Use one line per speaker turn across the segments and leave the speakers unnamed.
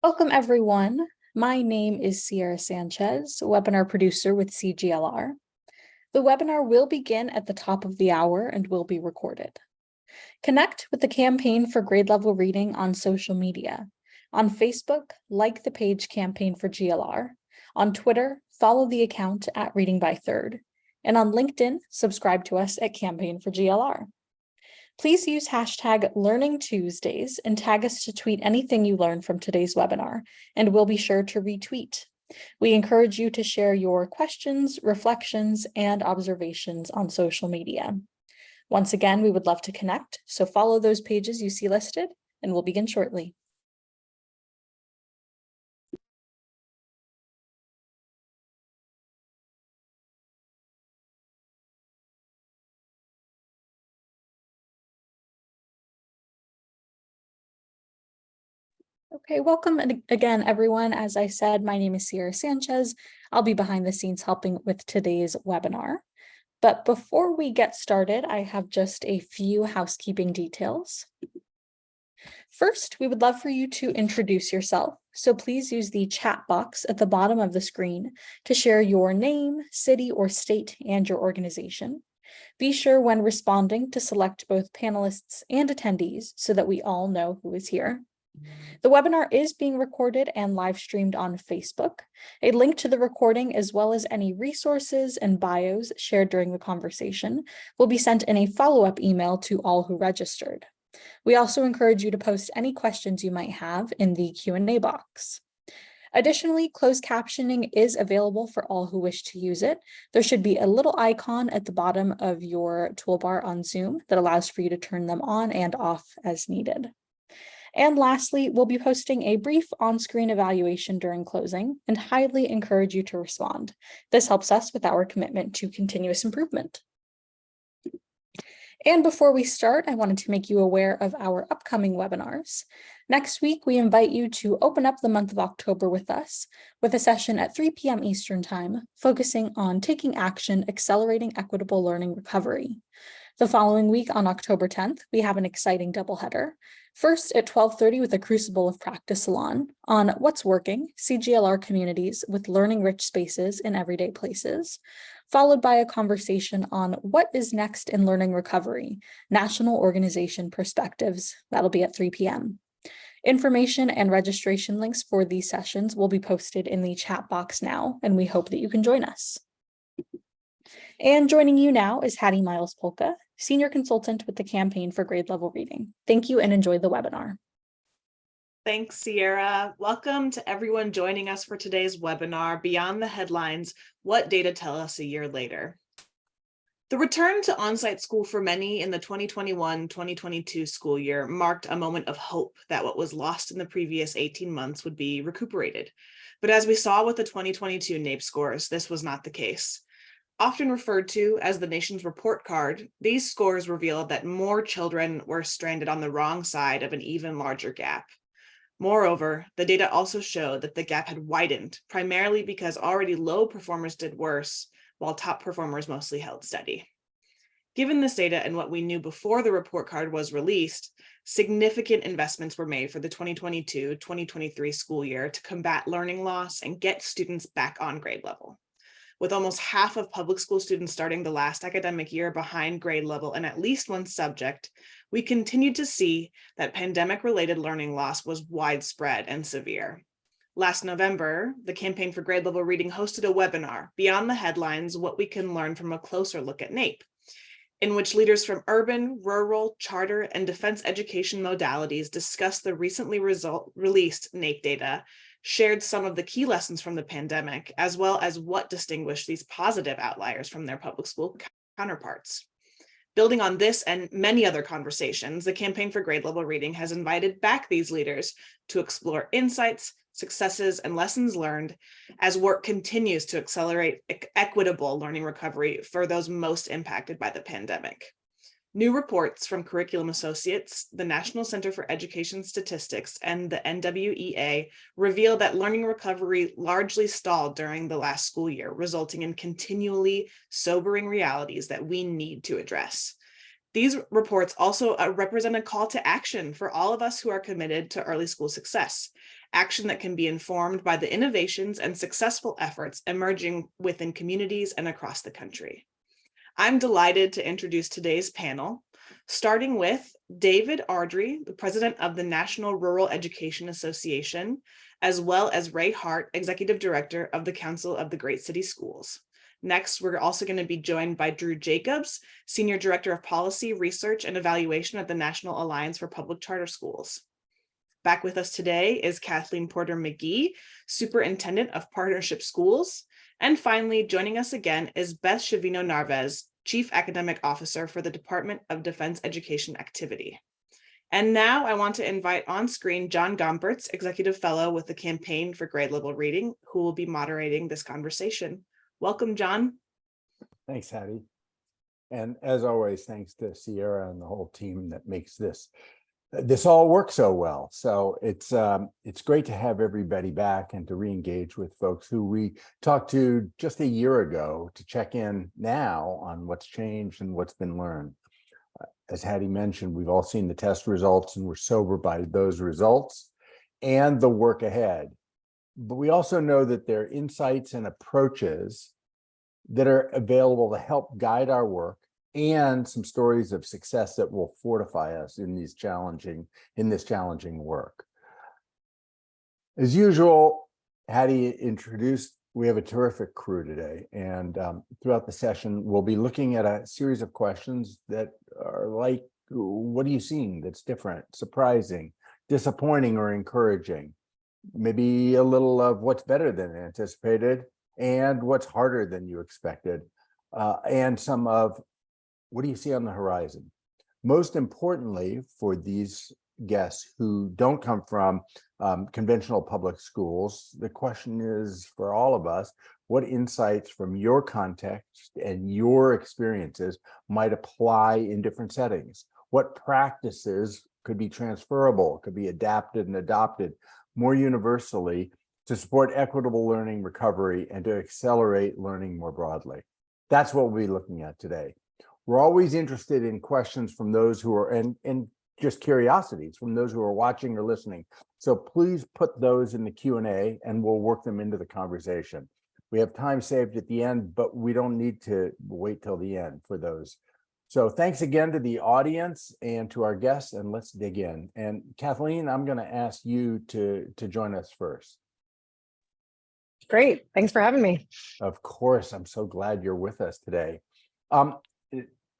Welcome, everyone. My name is Sierra Sanchez, webinar producer with CGLR. The webinar will begin at the top of the hour and will be recorded. Connect with the Campaign for Grade Level Reading on social media. On Facebook, like the page Campaign for GLR. On Twitter, follow the account at Reading by Third. And on LinkedIn, subscribe to us at Campaign for GLR. Please use hashtag Learning Tuesdays and tag us to tweet anything you learn from today's webinar, and we'll be sure to retweet. We encourage you to share your questions, reflections, and observations on social media. Once again, we would love to connect, so follow those pages you see listed, and we'll begin shortly. Okay, welcome again, everyone. As I said, my name is Sierra Sanchez. I'll be behind the scenes helping with today's webinar. But before we get started, I have just a few housekeeping details. First, we would love for you to introduce yourself. So please use the chat box at the bottom of the screen to share your name, city or state, and your organization. Be sure when responding to select both panelists and attendees so that we all know who is here. The webinar is being recorded and live streamed on Facebook. A link to the recording, as well as any resources and bios shared during the conversation, will be sent in a follow-up email to all who registered. We also encourage you to post any questions you might have in the Q&A box. Additionally, closed captioning is available for all who wish to use it. There should be a little icon at the bottom of your toolbar on Zoom that allows for you to turn them on and off as needed. And lastly, we'll be posting a brief on-screen evaluation during closing and highly encourage you to respond. This helps us with our commitment to continuous improvement. And before we start, I wanted to make you aware of our upcoming webinars. Next week, we invite you to open up the month of October with us with a session at 3 p.m. Eastern Time, focusing on taking action, accelerating equitable learning recovery. The following week on October 10th, we have an exciting doubleheader. First at 12:30 with a Crucible of Practice Salon on What's Working, CGLR Communities with Learning-Rich Spaces in Everyday Places, followed by a conversation on What is Next in Learning Recovery, National Organization Perspectives. That'll be at 3 p.m. Information and registration links for these sessions will be posted in the chat box now, and we hope that you can join us. And joining you now is Hattie Miles-Polka, Senior Consultant with the Campaign for Grade Level Reading. Thank you and enjoy the webinar.
Thanks, Sierra. Welcome to everyone joining us for today's webinar, Beyond the Headlines, What Data Tell Us a Year Later. The return to on-site school for many in the 2021-2022 school year marked a moment of hope that what was lost in the previous 18 months would be recuperated. But as we saw with the 2022 NAEP scores, this was not the case. Often referred to as the nation's report card, these scores revealed that more children were stranded on the wrong side of an even larger gap. Moreover, the data also showed that the gap had widened, primarily because already low performers did worse, while top performers mostly held steady. Given this data and what we knew before the report card was released, significant investments were made for the 2022-2023 school year to combat learning loss and get students back on grade level. With almost half of public school students starting the last academic year behind grade level in at least one subject, we continued to see that pandemic-related learning loss was widespread and severe. Last November, the Campaign for Grade Level Reading hosted a webinar, Beyond the Headlines, What We Can Learn from a Closer Look at NAEP, in which leaders from urban, rural, charter, and defense education modalities discussed the recently released NAEP data, shared some of the key lessons from the pandemic, as well as what distinguished these positive outliers from their public school counterparts. Building on this and many other conversations, the Campaign for Grade Level Reading has invited back these leaders to explore insights, successes, and lessons learned as work continues to accelerate equitable learning recovery for those most impacted by the pandemic. New reports from Curriculum Associates, the National Center for Education Statistics, and the NWEA reveal that learning recovery largely stalled during the last school year, resulting in continually sobering realities that we need to address. These reports also represent a call to action for all of us who are committed to early school success, action that can be informed by the innovations and successful efforts emerging within communities and across the country. I'm delighted to introduce today's panel, starting with David Ardrey, the president of the National Rural Education Association, as well as Ray Hart, executive director of the Council of the Great City Schools. Next, we're also going to be joined by Drew Jacobs, Senior Director of Policy, Research, and Evaluation at the National Alliance for Public Charter Schools. Back with us today is Kathleen Porter McGee, Superintendent of Partnership Schools. And finally, joining us again is Beth Shavino Narvez, Chief Academic Officer for the Department of Defense Education Activity. And now I want to invite on screen John Gompertz, Executive Fellow with the Campaign for Grade Level Reading, who will be moderating this conversation. Welcome, John.
Thanks, Hattie. And as always, thanks to Sierra and the whole team that makes this all work so well. So it's great to have everybody back and to re-engage with folks who we talked to just a year ago to check in now on what's changed and what's been learned. As Hattie mentioned, we've all seen the test results and we're sobered by those results and the work ahead. But we also know that there are insights and approaches that are available to help guide our work and some stories of success that will fortify us in this challenging work. As usual, Hattie introduced, we have a terrific crew today. And throughout the session, we'll be looking at a series of questions that are like, what are you seeing that's different, surprising, disappointing, or encouraging? Maybe a little of what's better than anticipated and what's harder than you expected, and some of what do you see on the horizon? Most importantly, for these guests who don't come from conventional public schools, the question is for all of us, what insights from your context and your experiences might apply in different settings? What practices could be transferable, could be adapted and adopted more universally to support equitable learning recovery and to accelerate learning more broadly? That's what we'll be looking at today. We're always interested in questions from those who are, and just curiosities from those who are watching or listening. So please put those in the Q&A and we'll work them into the conversation. We have time saved at the end, but we don't need to wait till the end for those. So thanks again to the audience and to our guests, and let's dig in. And Kathleen, I'm going to ask you to join us first.
Great. Thanks for having me.
Of course, I'm so glad you're with us today.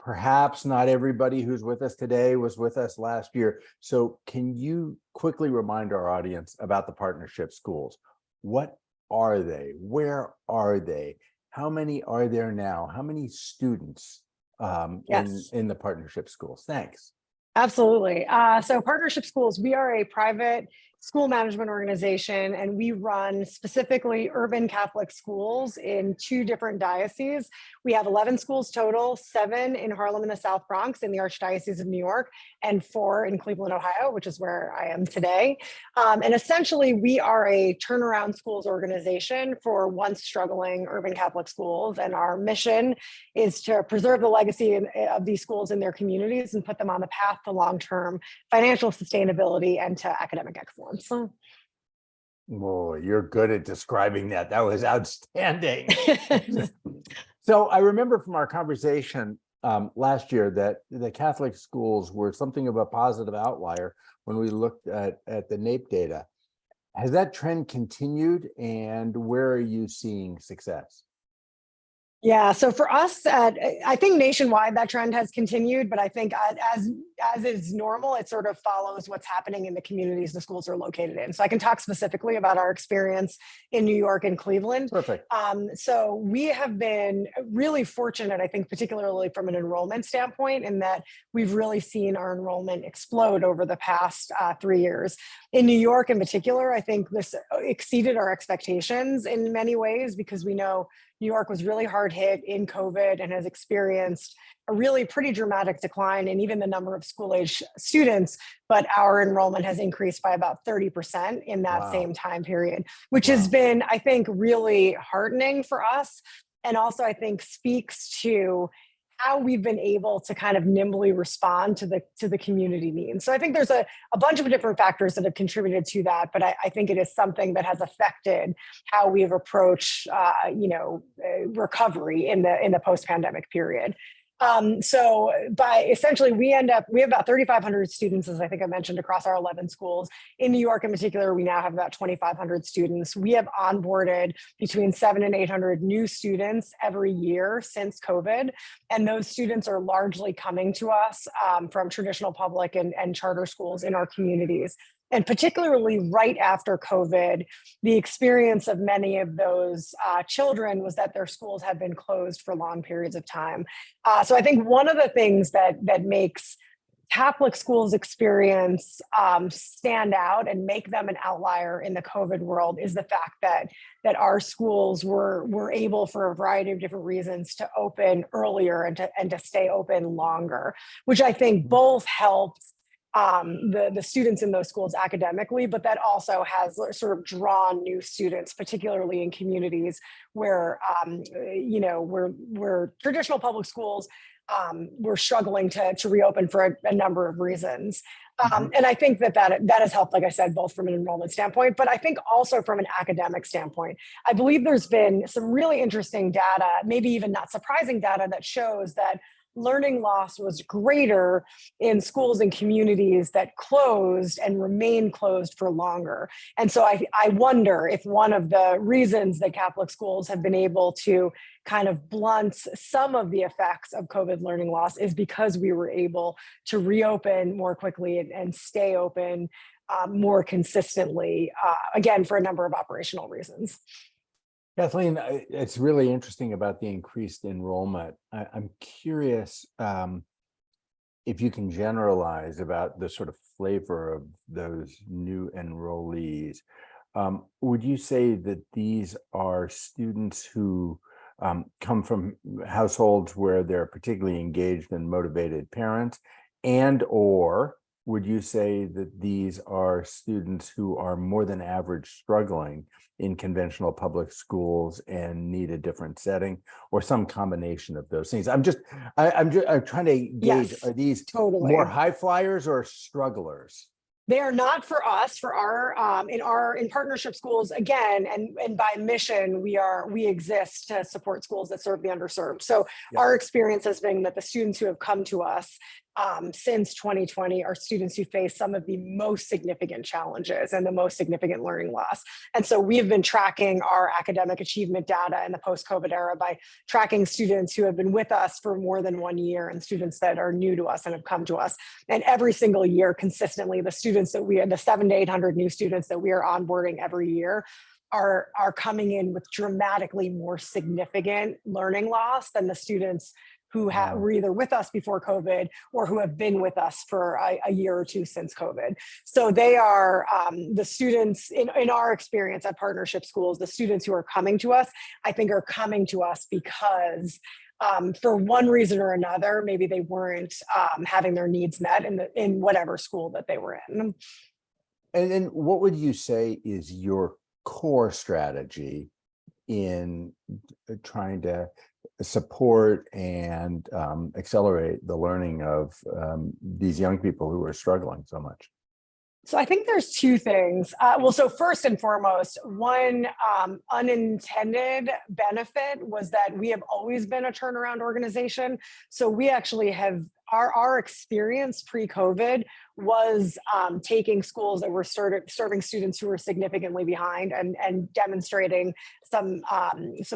Perhaps not everybody who's with us today was with us last year. So can you quickly remind our audience about the partnership schools? What are they? Where are they? How many are there now? How many students in the partnership schools? Thanks.
Absolutely. So Partnership Schools, we are a private school management organization, and we run specifically urban Catholic schools in 2 different dioceses. We have 11 schools total, 7 in Harlem in the South Bronx in the Archdiocese of New York, and 4 in Cleveland, Ohio, which is where I am today. And essentially, we are a turnaround schools organization for once struggling urban Catholic schools. And our mission is to preserve the legacy of these schools in their communities and put them on the path to long-term financial sustainability and to academic excellence.
Oh, you're good at describing that. That was outstanding. So I remember from our conversation last year that the Catholic schools were something of a positive outlier when we looked at the NAEP data. Has that trend continued, and where are you seeing success?
Yeah, so for us, I think nationwide that trend has continued, but I think as is normal, it sort of follows what's happening in the communities the schools are located in. So I can talk specifically about our experience in New York and Cleveland.
Perfect.
So we have been really fortunate, I think, particularly from an enrollment standpoint, in that we've really seen our enrollment explode over the past 3 years. In New York in particular, I think this exceeded our expectations in many ways, because we know New York was really hard hit in COVID and has experienced a really pretty dramatic decline in even the number of school-age students, but our enrollment has increased by about 30% in that same time period, which has been, I think, really heartening for us. And also, I think, speaks to how we've been able to kind of nimbly respond to the community needs. So I think there's a bunch of different factors that have contributed to that, but I think it is something that has affected how we've approached, recovery in the post-pandemic period. So by essentially, we have about 3,500 students, as I think I mentioned, across our 11 schools. In New York in particular, we now have about 2,500 students. We have onboarded between 700 and 800 new students every year since COVID. And those students are largely coming to us from traditional public and charter schools in our communities. And particularly right after COVID, the experience of many of those children was that their schools had been closed for long periods of time. So I think one of the things that makes Catholic schools experience stand out and make them an outlier in the COVID world is the fact that our schools were able, for a variety of different reasons, to open earlier and to stay open longer, which I think both helps the students in those schools academically, but that also has sort of drawn new students, particularly in communities where, where traditional public schools were struggling to reopen for a number of reasons. And I think that has helped, like I said, both from an enrollment standpoint, but I think also from an academic standpoint. I believe there's been some really interesting data, maybe even not surprising data, that shows that learning loss was greater in schools and communities that closed and remained closed for longer. And so I wonder if one of the reasons that Catholic schools have been able to kind of blunt some of the effects of COVID learning loss is because we were able to reopen more quickly and stay open more consistently, again, for a number of operational reasons.
Kathleen, it's really interesting about the increased enrollment. I'm curious if you can generalize about the sort of flavor of those new enrollees. Would you say that these are students who come from households where they're particularly engaged and motivated parents, and or would you say that these are students who are more than average struggling in conventional public schools and need a different setting, or some combination of those things? I'm trying to gauge,
Yes,
are these
totally
more high flyers or strugglers?
They are not for us, for our in partnership schools, again, and by mission, we exist to support schools that serve the underserved. So our experience has been that the students who have come to us since 2020 are students who face some of the most significant challenges and the most significant learning loss. And so we have been tracking our academic achievement data in the post-COVID era by tracking students who have been with us for more than 1 year and students that are new to us and have come to us. And every single year, consistently, the 700 to 800 new students that we are onboarding every year are coming in with dramatically more significant learning loss than the students who were either with us before COVID or who have been with us for a year or two since COVID. So they are the students, in our experience at partnership schools, the students who are coming to us, I think are coming to us because for one reason or another, maybe they weren't having their needs met in whatever school that they were in.
And then what would you say is your core strategy in trying to support and accelerate the learning of these young people who are struggling so much?
So I think there's two things. So first and foremost, one unintended benefit was that we have always been a turnaround organization. So we actually have our experience pre-COVID was taking schools that were serving students who were significantly behind and demonstrating some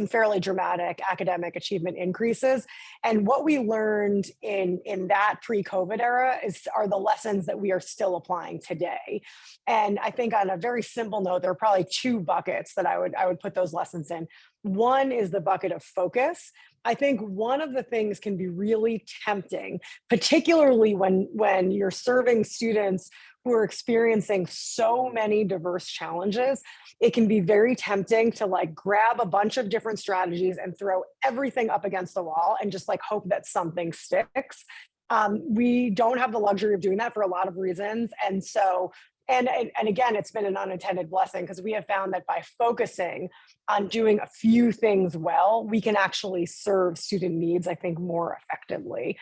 fairly dramatic academic achievement increases. And what we learned in that pre-COVID era are the lessons that we are still applying today. And I think on a very simple note, there are probably two buckets that I would put those lessons in. One is the bucket of focus. I think one of the things can be really tempting, particularly when you're serving students who are experiencing so many diverse challenges. It can be very tempting to grab a bunch of different strategies and throw everything up against the wall and just hope that something sticks. We don't have the luxury of doing that for a lot of reasons. And And again, it's been an unintended blessing because we have found that by focusing on doing a few things well, we can actually serve student needs, I think, more effectively.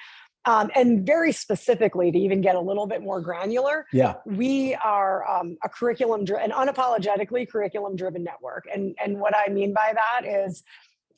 And very specifically, to even get a little bit more granular,
Yeah.
we are an unapologetically curriculum-driven network. And what I mean by that is,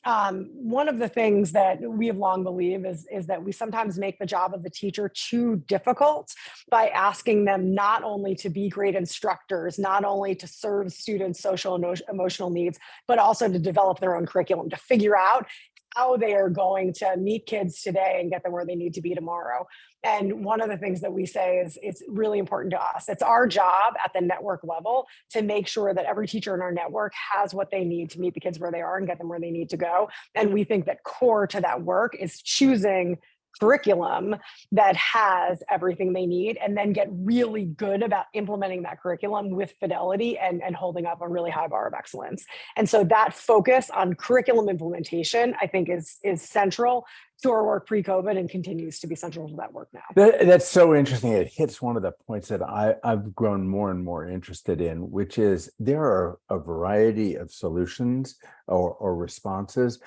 one of the things that we have long believed is that we sometimes make the job of the teacher too difficult by asking them not only to be great instructors, not only to serve students' social and emotional needs, but also to develop their own curriculum, to figure out how they are going to meet kids today and get them where they need to be tomorrow. And one of the things that we say is it's really important to us. It's our job at the network level to make sure that every teacher in our network has what they need to meet the kids where they are and get them where they need to go. And we think that core to that work is choosing curriculum that has everything they need, and then get really good about implementing that curriculum with fidelity and holding up a really high bar of excellence. And so that focus on curriculum implementation, I think, is central to our work pre-COVID and continues to be central to that work now.
That's so interesting. It hits one of the points that I've grown more and more interested in, which is there are a variety of solutions or responses,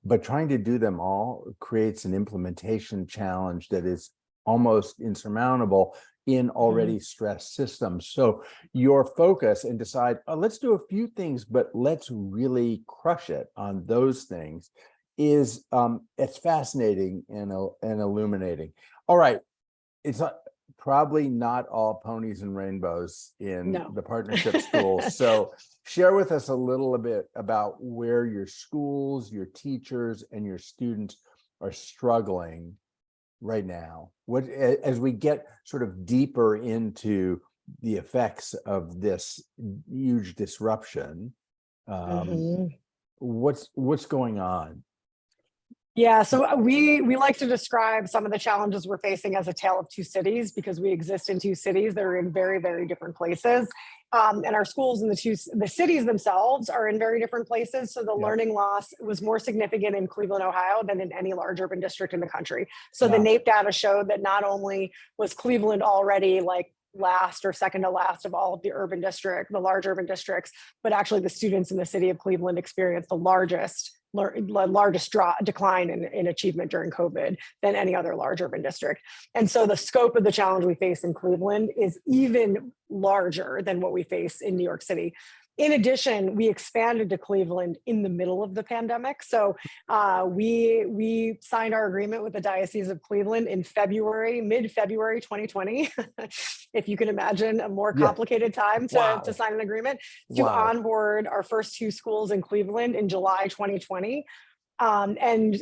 but trying to do them all creates an implementation challenge that is almost insurmountable in already stressed systems. So your focus and decide, oh, let's do a few things, but let's really crush it on those things is it's fascinating and illuminating. All right, it's probably not all ponies and rainbows in the partnership schools. So share with us a little bit about where your schools, your teachers, and your students are struggling right now. What, as we get sort of deeper into the effects of this huge disruption, what's going on?
Yeah, so we like to describe some of the challenges we're facing as a tale of two cities, because we exist in two cities that are in very, very different places. And our schools in the cities themselves are in very different places. So the learning loss was more significant in Cleveland, Ohio than in any large urban district in the country. So the NAEP data showed that not only was Cleveland already like last or second to last of all of the large urban districts, but actually the students in the city of Cleveland experienced the largest decline in achievement during COVID than any other large urban district. And so the scope of the challenge we face in Cleveland is even larger than what we face in New York City. In addition, we expanded to Cleveland in the middle of the pandemic. So we signed our agreement with the Diocese of Cleveland in mid-February 2020. If you can imagine a more complicated time to sign an agreement, to onboard our first two schools in Cleveland in July 2020. And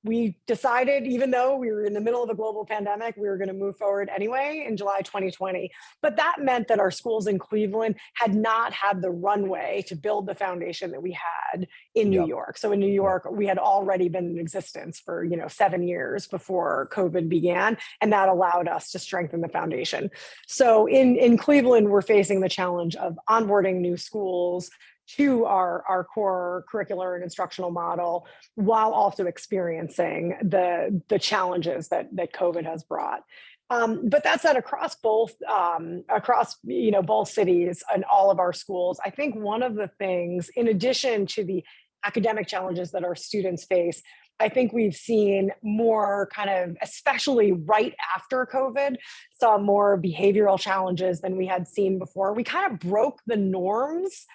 we decided, even though we were in the middle of a global pandemic, we were going to move forward anyway in July 2020. But that meant that our schools in Cleveland had not had the runway to build the foundation that we had in New York. So in New York, we had already been in existence for 7 years before COVID began, and that allowed us to strengthen the foundation. So in Cleveland, we're facing the challenge of onboarding new schools to our core curricular and instructional model, while also experiencing the challenges that COVID has brought. But that said, across both cities and all of our schools, I think one of the things, in addition to the academic challenges that our students face, I think we've seen more kind of, especially right after COVID, saw more behavioral challenges than we had seen before. We kind of broke the norms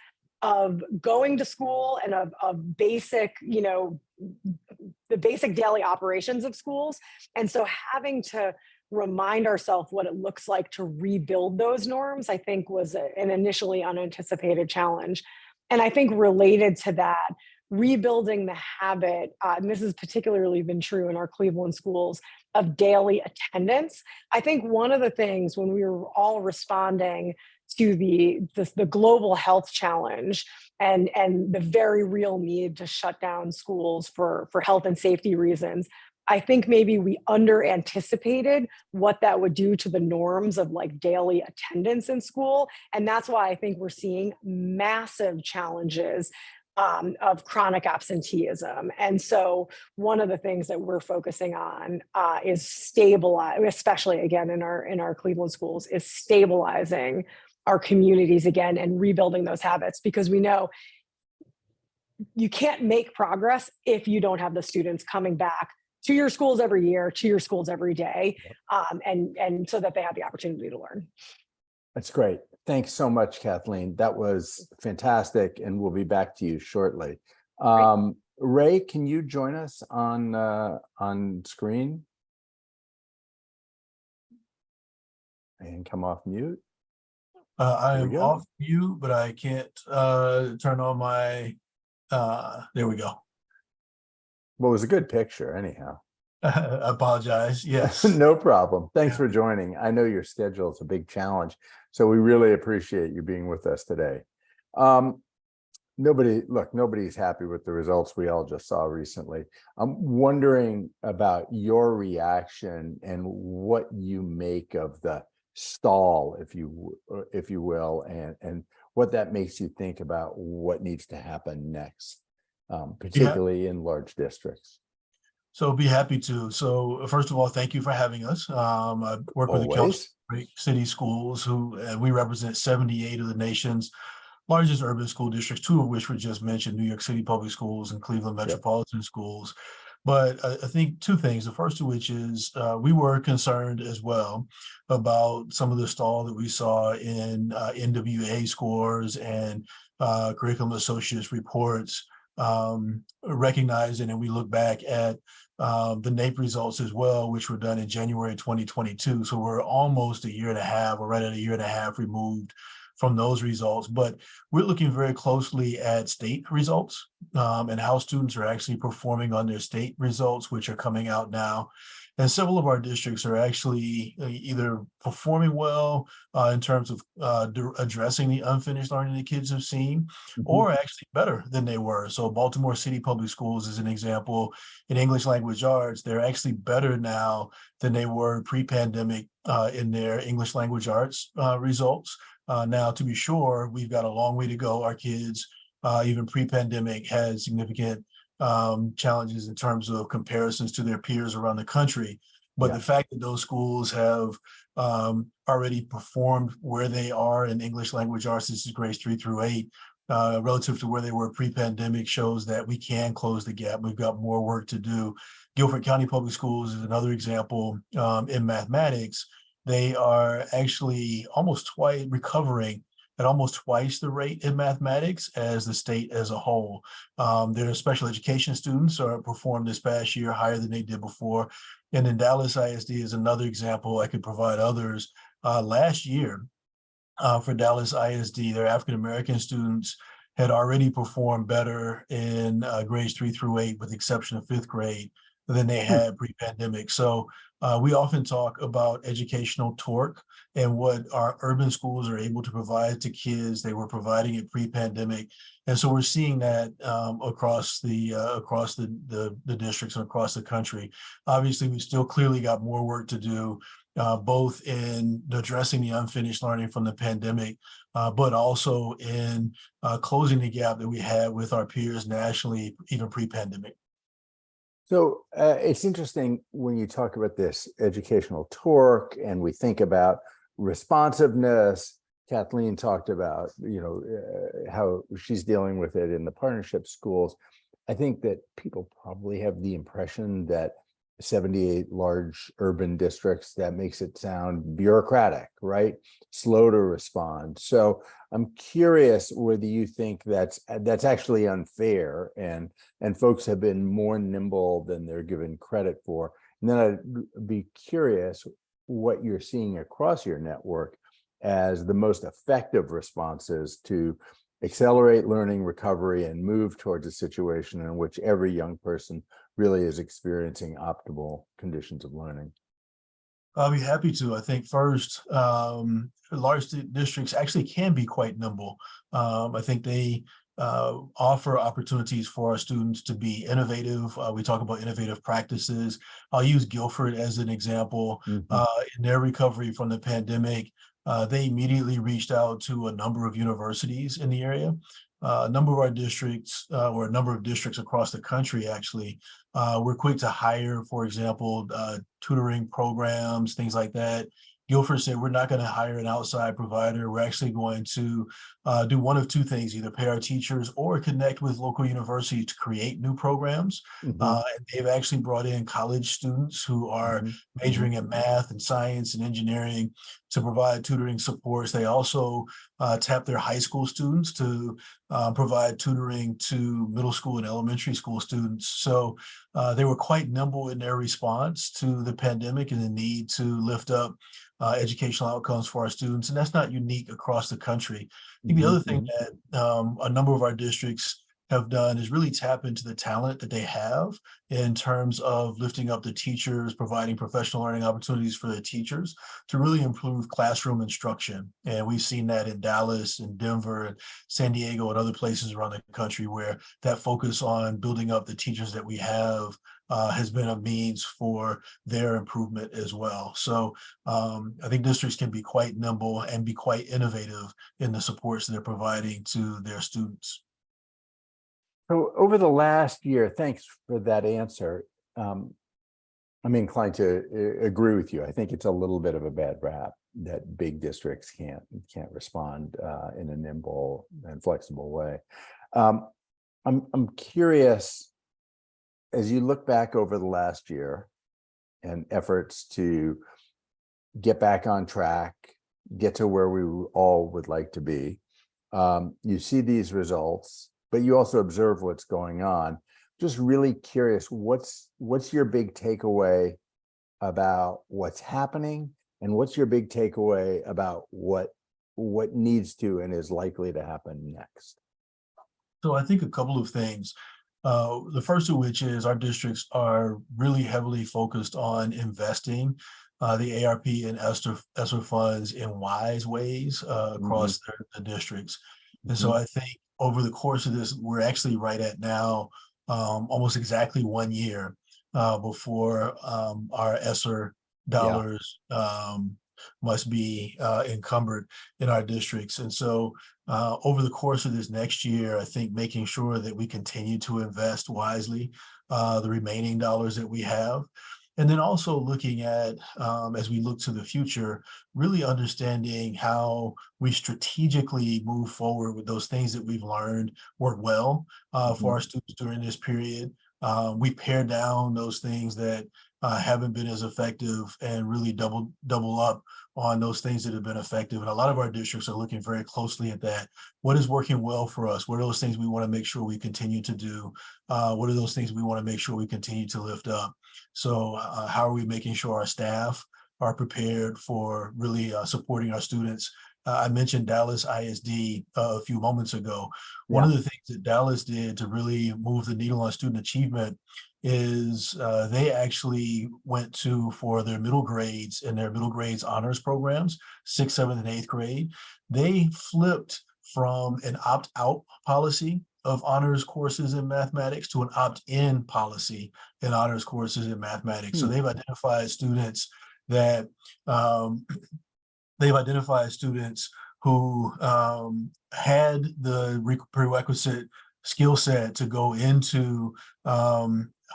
of going to school and of basic, the basic daily operations of schools. And so having to remind ourselves what it looks like to rebuild those norms, I think was an initially unanticipated challenge. And I think related to that, rebuilding the habit, and this has particularly been true in our Cleveland schools, of daily attendance. I think one of the things when we were all responding to the global health challenge and the very real need to shut down schools for health and safety reasons, I think maybe we under anticipated what that would do to the norms of like daily attendance in school. And that's why I think we're seeing massive challenges of chronic absenteeism. And so one of the things that we're focusing on is especially again in our Cleveland schools, is stabilizing our communities again and rebuilding those habits, because we know you can't make progress if you don't have the students coming back to your schools every year, to your schools every day, and so that they have the opportunity to learn.
That's great. Thanks so much, Kathleen. That was fantastic, and we'll be back to you shortly. Ray, can you join us on screen? And come off mute.
I am off mute, but I can't turn on my, there we go.
Well, it was a good picture anyhow.
I apologize. Yes.
No problem. Thanks for joining. I know your schedule is a big challenge, so we really appreciate you being with us today. Nobody's happy with the results we all just saw recently. I'm wondering about your reaction and what you make of the stall, if you will, and what that makes you think about what needs to happen next, particularly in large districts.
So be happy to. So first of all, thank you for having us. I work with the Council of City Schools, who we represent 78 of the nation's largest urban school districts, 2 of which were just mentioned, New York City Public Schools and Cleveland Metropolitan Schools. But I think 2 things, the first of which is we were concerned as well about some of the stall that we saw in NWA scores and curriculum associates reports, recognizing, and we look back at the NAEP results as well, which were done in January 2022. So we're almost a year and a half, or right at a year and a half removed from those results. But we're looking very closely at state results and how students are actually performing on their state results, which are coming out now. And several of our districts are actually either performing well in terms of addressing the unfinished learning the kids have seen, or actually better than they were. So Baltimore City Public Schools is an example. In English language arts, they're actually better now than they were pre-pandemic in their English language arts results. Now, to be sure, we've got a long way to go. Our kids, even pre-pandemic, had significant challenges in terms of comparisons to their peers around the country. But the fact that those schools have already performed where they are in English language arts, this is grades 3 through 8, relative to where they were pre-pandemic, shows that we can close the gap. We've got more work to do. Guilford County Public Schools is another example. In mathematics, they are actually recovering at almost twice the rate in mathematics as the state as a whole. Their special education students are performed this past year higher than they did before. And then Dallas ISD is another example. I could provide others. Last year for Dallas ISD, their African-American students had already performed better in grades 3 through 8, with the exception of 5th grade, than they had pre-pandemic. So we often talk about educational torque and what our urban schools are able to provide to kids. They were providing it pre-pandemic, and so we're seeing that across the districts and across the country. Obviously, we still clearly got more work to do, both in addressing the unfinished learning from the pandemic, but also in closing the gap that we had with our peers nationally, even pre-pandemic.
So it's interesting when you talk about this educational torque and we think about responsiveness. Kathleen talked about, how she's dealing with it in the partnership schools. I think that people probably have the impression that 78 large urban districts, that makes it sound bureaucratic, right? Slow to respond. So I'm curious whether you think that's actually unfair and folks have been more nimble than they're given credit for. And then I'd be curious what you're seeing across your network as the most effective responses to accelerate learning recovery and move towards a situation in which every young person really is experiencing optimal conditions of learning.
I'll be happy to. I think first, large districts actually can be quite nimble. I think they offer opportunities for our students to be innovative. We talk about innovative practices. I'll use Guilford as an example. In their recovery from the pandemic, they immediately reached out to a number of universities in the area. A number of our districts, or a number of districts across the country, actually, were quick to hire, for example, tutoring programs, things like that, Guilford said, we're not going to hire an outside provider. We're actually going to do one of two things, either pay our teachers or connect with local universities to create new programs.
Mhm,
And they've actually brought in college students who are
mhm,
majoring in math and science and engineering to provide tutoring supports. They also tap their high school students to provide tutoring to middle school and elementary school students. So they were quite nimble in their response to the pandemic and the need to lift up educational outcomes for our students. And that's not unique across the country. I think the
mhm,
other thing
mhm.
that a number of our districts have done is really tap into the talent that they have in terms of lifting up the teachers, providing professional learning opportunities for the teachers to really improve classroom instruction. And we've seen that in Dallas and Denver and San Diego and other places around the country where that focus on building up the teachers that we have has been a means for their improvement as well. So I think districts can be quite nimble and be quite innovative in the supports they're providing to their students.
So over the last year, thanks for that answer. Um, I'm inclined to agree with you. I think it's a little bit of a bad rap that big districts can't respond in a nimble and flexible way. I'm curious, as you look back over the last year and efforts to get back on track, get to where we all would like to be, you see these results, but you also observe what's going on. Just really curious, what's your big takeaway about what's happening, and what's your big takeaway about what needs to and is likely to happen next?
So I think a couple of things. The first of which is our districts are really heavily focused on investing the ARP and ESSER funds in wise ways
Mhm,
across the districts. And so
mhm.
I think over the course of this, we're actually right at now almost exactly 1 year before our ESSER
Yeah.
dollars must be encumbered in our districts. And so over the course of this next year, I think making sure that we continue to invest wisely the remaining dollars that we have. And then also looking at, as we look to the future, really understanding how we strategically move forward with those things that we've learned work well for
Mhm.
our students during this period. We pare down those things that haven't been as effective and really double up on those things that have been effective. And a lot of our districts are looking very closely at that. What is working well for us? What are those things we want to make sure we continue to do? What are those things we want to make sure we continue to lift up? So how are we making sure our staff are prepared for really supporting our students? I mentioned Dallas ISD a few moments ago. One
Yeah.
of the things that Dallas did to really move the needle on student achievement is they actually went to, for their middle grades and their middle grades honors programs, 6th, 7th, and 8th grade, they flipped from an opt-out policy of honors courses in mathematics to an opt-in policy in honors courses in mathematics. So
Hmm.
they've identified students that they've identified students who had the prerequisite skill set to go into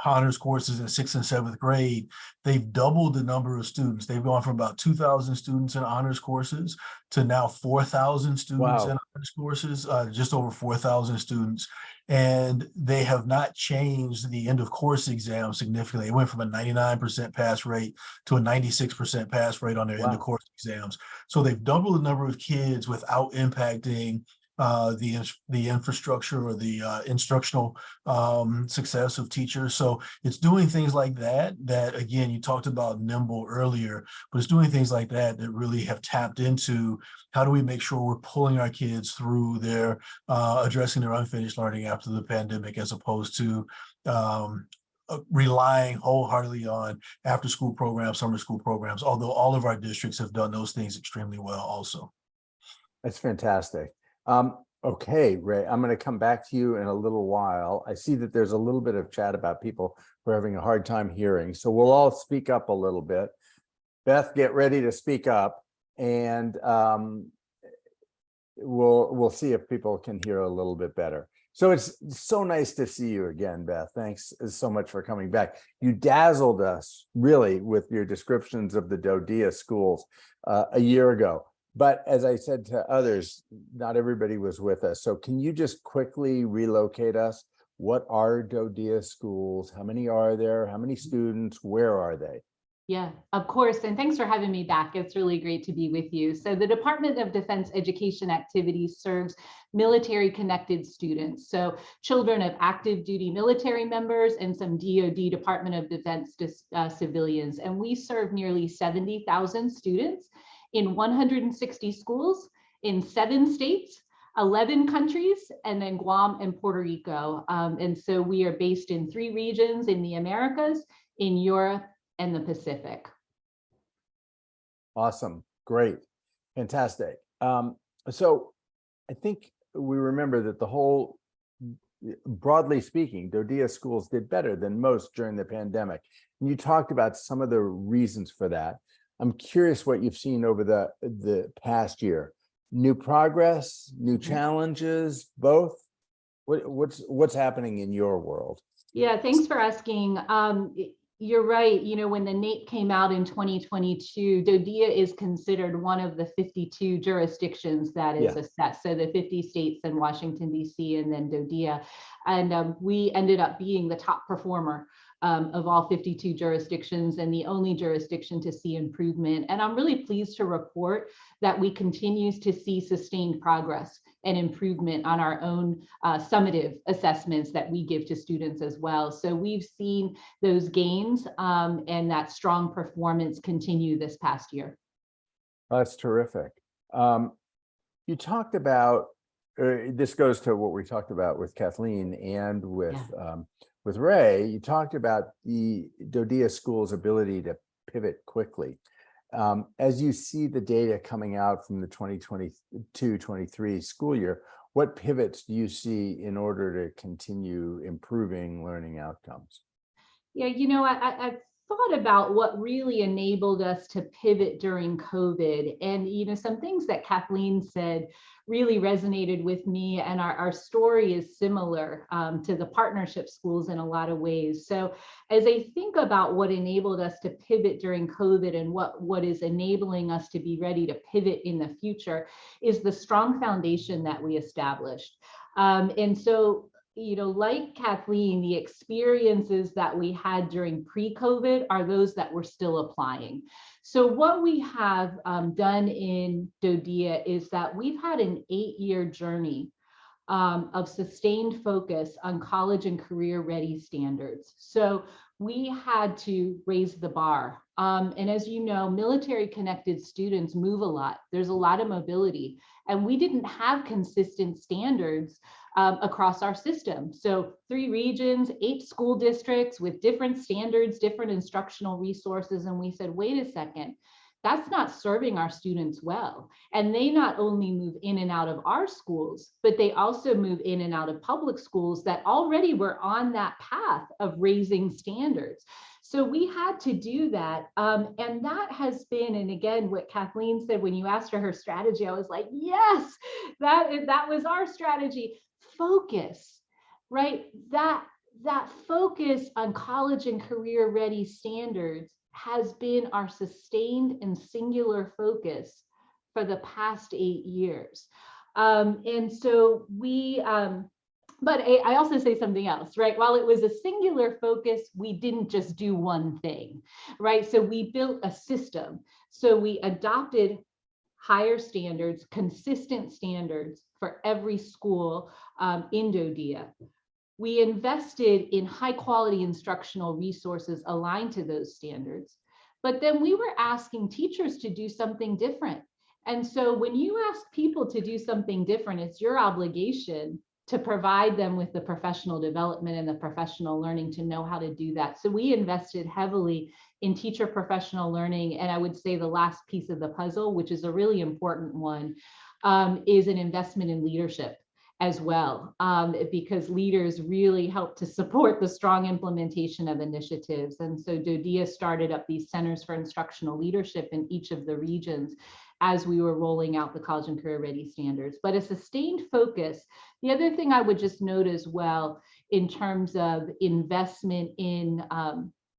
honors courses in 6th and 7th grade. They've doubled the number of students. They've gone from about 2,000 students in honors courses to now 4,000 students in
Wow.
honors courses, just over 4,000 students. And they have not changed the end of course exam significantly. It went from a 99% pass rate to a 96% pass rate on their end of
Wow.
course exams. So they've doubled the number of kids without impacting the infrastructure or the instructional success of teachers. So it's doing things like that, that again, you talked about nimble earlier, but it's doing things like that that really have tapped into how do we make sure we're pulling our kids through their addressing their unfinished learning after the pandemic, as opposed to relying wholeheartedly on after school programs, summer school programs, although all of our districts have done those things extremely well also.
That's fantastic. Okay, Ray, I'm going to come back to you in a little while. I see that there's a little bit of chat about people who are having a hard time hearing, so we'll all speak up a little bit. Beth, get ready to speak up. And we'll see if people can hear a little bit better. So it's so nice to see you again, Beth. Thanks so much for coming back. You dazzled us really with your descriptions of the DODEA schools a year ago. But as I said to others, not everybody was with us. So can you just quickly relocate us? What are DODEA schools? How many are there? How many students? Where are they?
Yeah, of course. And thanks for having me back. It's really great to be with you. So the Department of Defense Education Activities serves military connected students. So children of active duty military members and some DoD Department of Defense civilians. And we serve nearly 70,000 students in 160 schools in 7 states, 11 countries, and then Guam and Puerto Rico. And so we are based in 3 regions in the Americas, in Europe, and the Pacific.
Awesome. Great. Fantastic. So I think we remember that the whole, broadly speaking, DODEA schools did better than most during the pandemic. And you talked about some of the reasons for that. I'm curious what you've seen over the past year. New progress, new challenges, both? What's happening in your world?
Yeah, thanks for asking. You're right. You know, when the NAEP came out in 2022, DODEA is considered one of the 52 jurisdictions that is assessed. So the 50 states and Washington, D.C., and then DODEA. And we ended up being the top performer of all 52 jurisdictions and the only jurisdiction to see improvement. And I'm really pleased to report that we continue to see sustained progress and improvement on our own summative assessments that we give to students as well. So we've seen those gains and that strong performance continue this past year.
That's terrific. You talked about, this goes to what we talked about with Kathleen and with Ray. You talked about the DODEA school's ability to pivot quickly. As you see the data coming out from the 2022-23 school year, what pivots do you see in order to continue improving learning outcomes?
Yeah, you know, I've thought about what really enabled us to pivot during COVID. And, you know, some things that Kathleen said really resonated with me, and our story is similar to the partnership schools in a lot of ways. So as I think about what enabled us to pivot during COVID and what is enabling us to be ready to pivot in the future is the strong foundation that we established. And so, you know, like Kathleen, the experiences that we had during pre-COVID are those that we're still applying. So what we have done in DODEA is that we've had an 8-year journey of sustained focus on college and career ready standards. So we had to raise the bar. And as you know, military connected students move a lot. There's a lot of mobility, and we didn't have consistent standards across our system. So 3 regions, 8 school districts with different standards, different instructional resources. And we said, wait a second, that's not serving our students well. And they not only move in and out of our schools, but they also move in and out of public schools that already were on that path of raising standards. So we had to do that. And that has been, and again, what Kathleen said, when you asked her strategy, I was like, yes, that was our strategy. Focus, right? That focus on college and career ready standards has been our sustained and singular focus for the past 8 years. And so we, but I also say something else, right? While it was a singular focus, we didn't just do one thing, right? So we built a system. So we adopted higher standards, consistent standards for every school in DODEA. We invested in high quality instructional resources aligned to those standards, but then we were asking teachers to do something different. And so when you ask people to do something different, it's your obligation to provide them with the professional development and the professional learning to know how to do that. So we invested heavily in teacher professional learning. And I would say the last piece of the puzzle, which is a really important one, is an investment in leadership as well, because leaders really help to support the strong implementation of initiatives. And so DODEA started up these centers for instructional leadership in each of the regions. as we were rolling out the college and career ready standards. But a sustained focus. The other thing I would just note as well, in terms of investment in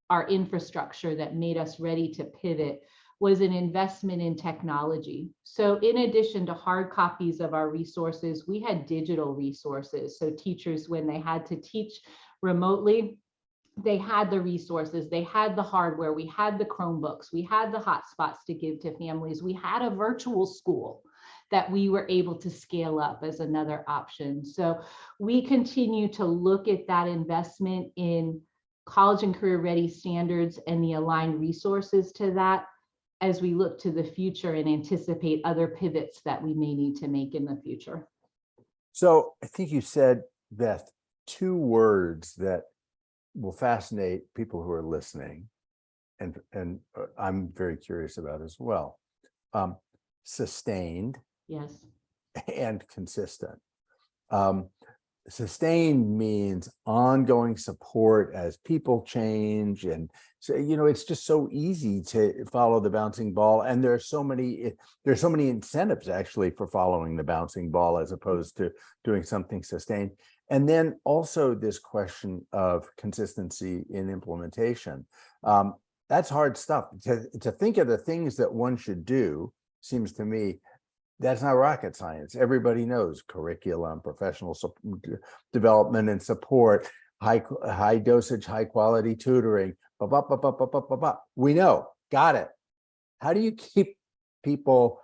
our infrastructure that made us ready to pivot, was an investment in technology. So in addition to hard copies of our resources, we had digital resources. So teachers, when they had to teach remotely, they had the resources, they had the hardware, we had the Chromebooks, we had the hotspots to give to families, we had a virtual school that we were able to scale up as another option. So we continue to look at that investment in college and career ready standards and the aligned resources to that as we look to the future and anticipate other pivots that we may need to make in the future.
So I think you said, Beth, two words that will fascinate people who are listening, and I'm very curious about as well. Sustained,
yes,
and consistent. Sustained means ongoing support as people change, and so it's just so easy to follow the bouncing ball, and there's so many incentives actually for following the bouncing ball as opposed to doing something sustained. And then also this question of consistency in implementation. That's hard stuff. To think of the things that one should do seems to me that's not rocket science. Everybody knows curriculum, professional development and support, high dosage, high quality tutoring. We know, got it. How do you keep people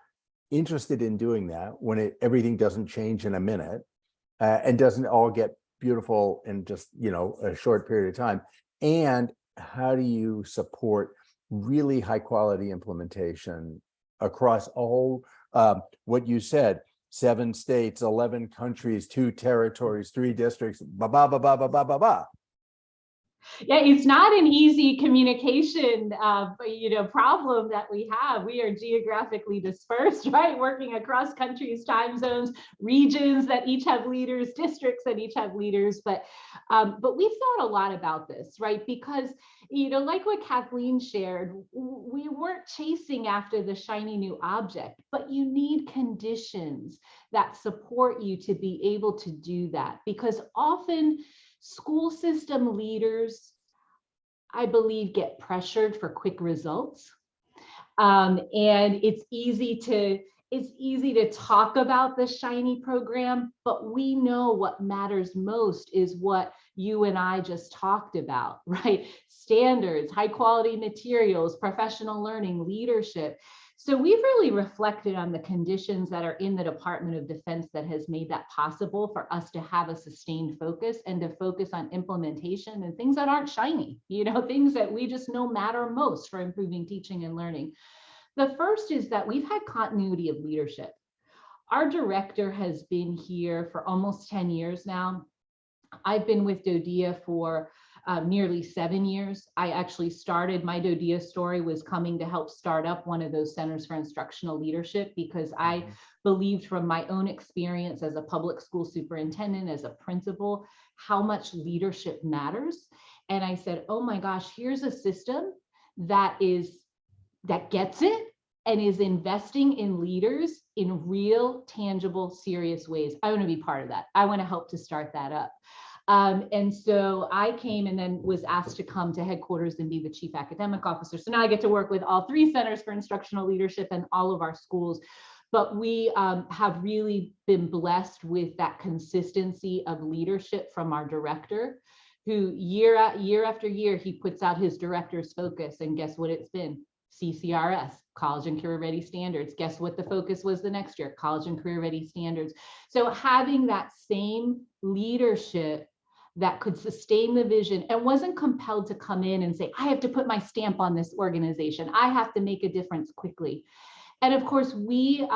interested in doing that when everything doesn't change in a minute and doesn't all get beautiful in just a short period of time? And how do you support really high quality implementation across all what you said, 7 states, 11 countries, 2 territories, 3 districts,
Yeah, it's not an easy communication, problem that we have. We are geographically dispersed, right? Working across countries, time zones, regions that each have leaders, districts that each have leaders. But we've thought a lot about this, right? Because, like what Kathleen shared, we weren't chasing after the shiny new object, but you need conditions that support you to be able to do that. Because often, school system leaders, I believe, get pressured for quick results. And it's easy to talk about the shiny program, but we know what matters most is what you and I just talked about, right? Standards, high quality materials, professional learning, leadership. So we've really reflected on the conditions that are in the Department of Defense that has made that possible for us to have a sustained focus and to focus on implementation and things that aren't shiny, things that we just know matter most for improving teaching and learning. The first is that we've had continuity of leadership. Our director has been here for almost 10 years now. I've been with DoDEA for nearly 7 years. I actually started, my DoDEA story was coming to help start up one of those centers for instructional leadership, because I believed from my own experience as a public school superintendent, as a principal, how much leadership matters. And I said, oh my gosh, here's a system that gets it and is investing in leaders in real, tangible, serious ways. I want to be part of that. I want to help to start that up. And so I came and then was asked to come to headquarters and be the chief academic officer. So now I get to work with all 3 centers for instructional leadership and all of our schools. But we have really been blessed with that consistency of leadership from our director, who year after year, he puts out his director's focus. And guess what it's been? CCRS, College and Career Ready Standards. Guess what the focus was the next year? College and Career Ready Standards. So having that same leadership that could sustain the vision and wasn't compelled to come in and say, I have to put my stamp on this organization. I have to make a difference quickly. And of course, we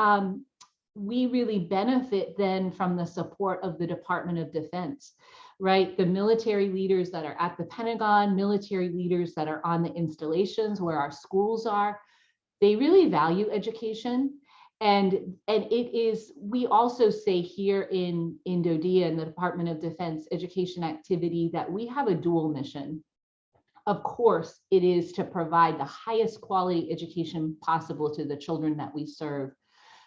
really benefit then from the support of the Department of Defense, right? The military leaders that are at the Pentagon, military leaders that are on the installations where our schools are, they really value education. And it is, we also say here in DoDEA, in the Department of Defense education activity, that we have a dual mission. Of course, it is to provide the highest quality education possible to the children that we serve.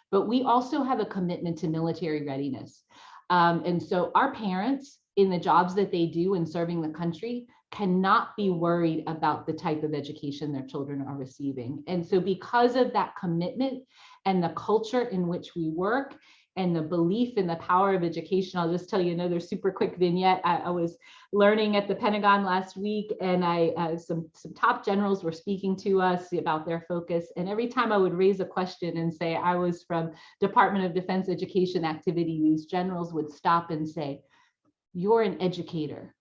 But we also have a commitment to military readiness. And so our parents in the jobs that they do in serving the country cannot be worried about the type of education their children are receiving. And so because of that commitment and the culture in which we work and the belief in the power of education, I'll just tell you another super quick vignette. I was learning at the Pentagon last week, and some top generals were speaking to us about their focus. And every time I would raise a question and say I was from Department of Defense Education Activity, these generals would stop and say, "You're an educator.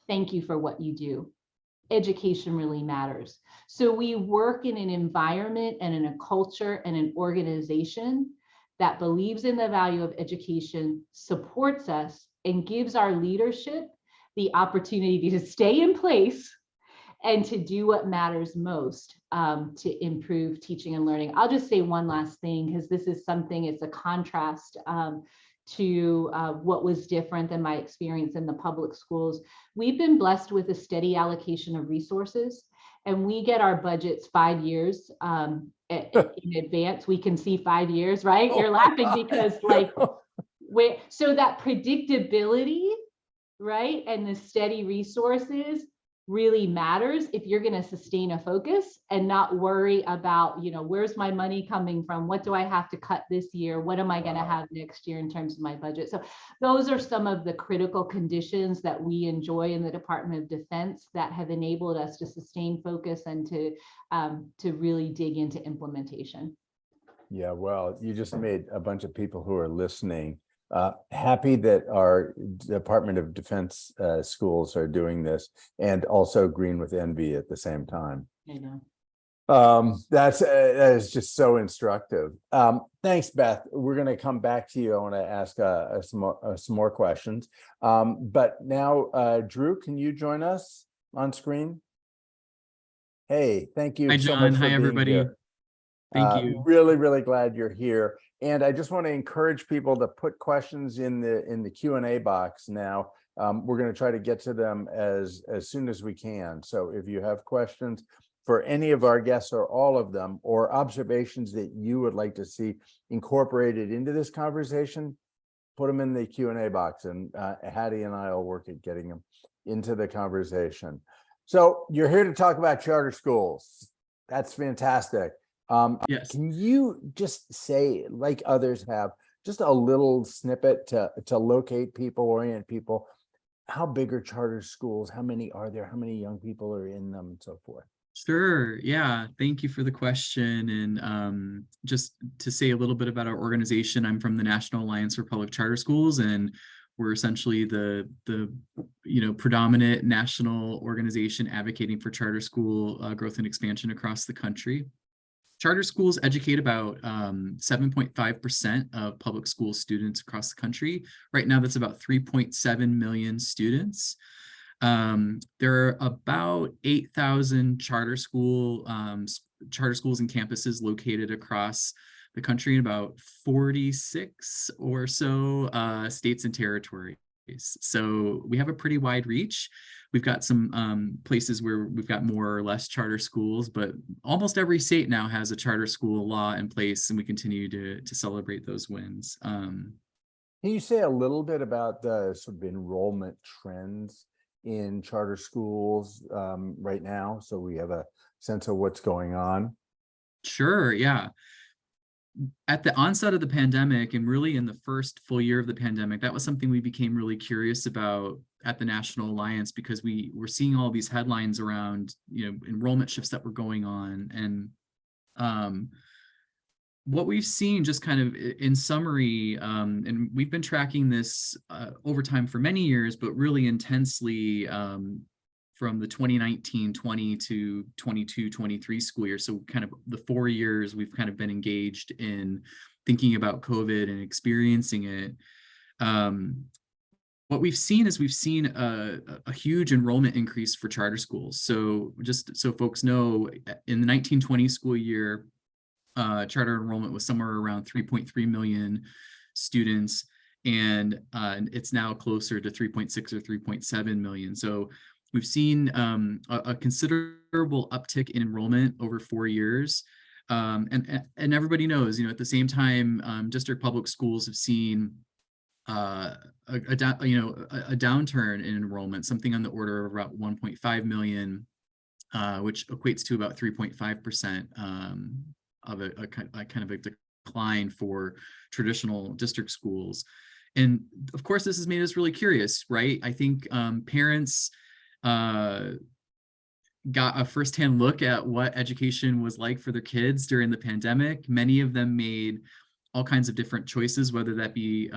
Thank you for what you do. Education really matters." So we work in an environment and in a culture and an organization that believes in the value of education, supports us, and gives our leadership the opportunity to stay in place and to do what matters most to improve teaching and learning. I'll just say one last thing, because this is something, it's a contrast to what was different than my experience in the public schools. We've been blessed with a steady allocation of resources, and we get our budgets 5 years in advance. We can see 5 years, right? You're laughing because so that predictability, right, and the steady resources really matters if you're going to sustain a focus and not worry about, where's my money coming from? What do I have to cut this year? What am I going to have next year in terms of my budget? So those are some of the critical conditions that we enjoy in the Department of Defense that have enabled us to sustain focus and to really dig into implementation.
Yeah, well, you just made a bunch of people who are listening happy that our Department of Defense schools are doing this, and also green with envy at the same time.
I know.
That is just so instructive. Thanks, Beth. We're going to come back to you. I want to ask some more questions. But now, Drew, can you join us on screen? Hey, thank you.
Hi,
so
John.
much for
Hi,
being
everybody.
here.
Thank you.
Really, really glad you're here. And I just want to encourage people to put questions in the Q&A box now. We're going to try to get to them as soon as we can. So if you have questions for any of our guests or all of them, or observations that you would like to see incorporated into this conversation, put them in the Q&A box, and Hattie and I will work at getting them into the conversation. So you're here to talk about charter schools. That's fantastic.
Yes.
Can you just say, like others have, just a little snippet to locate people, orient people? How big are charter schools? How many are there? How many young people are in them, and so forth?
Sure. Yeah. Thank you for the question. And just to say a little bit about our organization, I'm from the National Alliance for Public Charter Schools, and we're essentially the predominant national organization advocating for charter school growth and expansion across the country. Charter schools educate about 7.5% of public school students across the country. Right now, that's about 3.7 million students. There are about 8,000 charter schools and campuses located across the country in about 46 or so states and territories. So we have a pretty wide reach. We've got some places where we've got more or less charter schools, but almost every state now has a charter school law in place, and we continue to celebrate those wins.
Can you say a little bit about the sort of enrollment trends in charter schools right now, so we have a sense of what's going on?
Sure, yeah. At the onset of the pandemic, and really in the first full year of the pandemic, that was something we became really curious about at the National Alliance, because we were seeing all these headlines around, enrollment shifts that were going on. And what we've seen, just kind of in summary, and we've been tracking this over time for many years, but really intensely from the 2019-20 to 22-23 school year. So kind of the 4 years we've kind of been engaged in thinking about COVID and experiencing it. What we've seen is a huge enrollment increase for charter schools. So just so folks know, in the 1920 school year, charter enrollment was somewhere around 3.3 million students, and it's now closer to 3.6 or 3.7 million. So we've seen a considerable uptick in enrollment over 4 years. And everybody knows, at the same time, district public schools have seen a downturn in enrollment, something on the order of about 1.5 million, which equates to about 3.5% of a kind of a decline for traditional district schools. And of course, this has made us really curious, right? I think parents got a firsthand look at what education was like for their kids during the pandemic. Many of them made all kinds of different choices, whether that be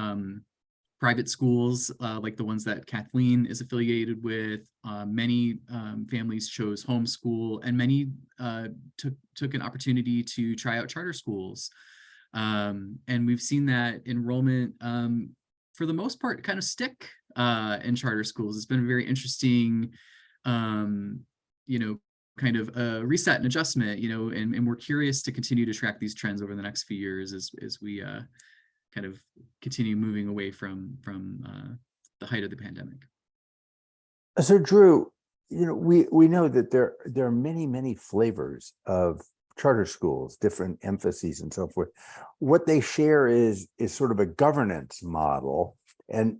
private schools like the ones that Kathleen is affiliated with. Many families chose homeschool, and many took an opportunity to try out charter schools. And we've seen that enrollment, for the most part, kind of stick in charter schools. It's been a very interesting, kind of a reset and adjustment, and we're curious to continue to track these trends over the next few years as we kind of continue moving away from the height of the pandemic.
So Drew, we know that there are many flavors of charter schools, different emphases and so forth. What they share is sort of a governance model, and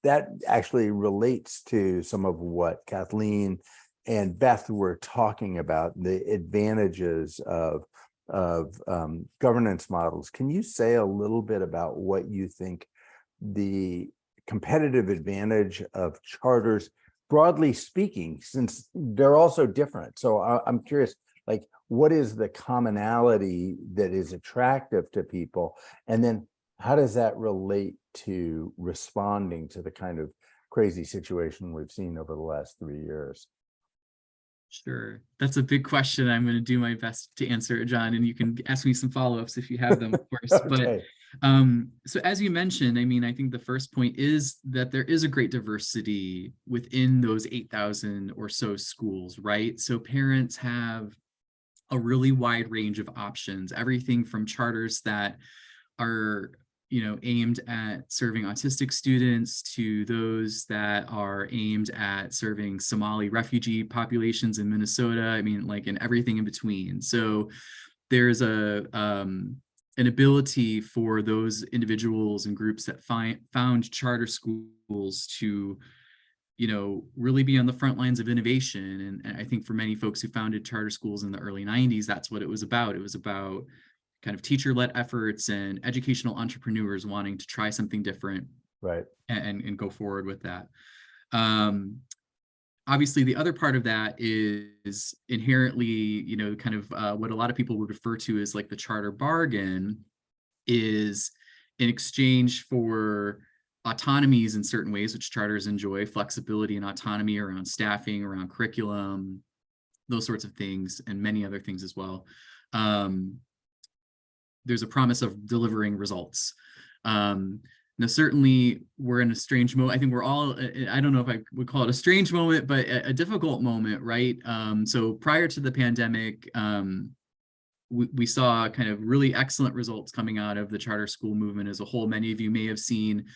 that actually relates to some of what Kathleen and Beth were talking about, the advantages of governance models. Can you say a little bit about what you think the competitive advantage of charters, broadly speaking, since they're also different? So I'm curious, like, what is the commonality that is attractive to people? And then how does that relate to responding to the kind of crazy situation we've seen over the last 3 years?
Sure. That's a big question. I'm going to do my best to answer it, John, and you can ask me some follow-ups if you have them, of course.
Okay.
But so as you mentioned, I think the first point is that there is a great diversity within those 8,000 or so schools, right? So parents have a really wide range of options, everything from charters that are aimed at serving autistic students to those that are aimed at serving Somali refugee populations in Minnesota. And everything in between. So there's an ability for those individuals and groups that found charter schools to really be on the front lines of innovation. And I think for many folks who founded charter schools in the early 90s, that's what it was about. It was about kind of teacher-led efforts and educational entrepreneurs wanting to try something different,
right,
and go forward with that. Obviously, the other part of that is inherently, kind of what a lot of people would refer to as like the charter bargain, is in exchange for autonomies in certain ways, which charters enjoy, flexibility and autonomy around staffing, around curriculum, those sorts of things, and many other things as well. There's a promise of delivering results. Now, certainly we're in a strange moment. I think we're all, I don't know if I would call it a strange moment, but a difficult moment, right? So prior to the pandemic, we saw kind of really excellent results coming out of the charter school movement as a whole. Many of you may have seen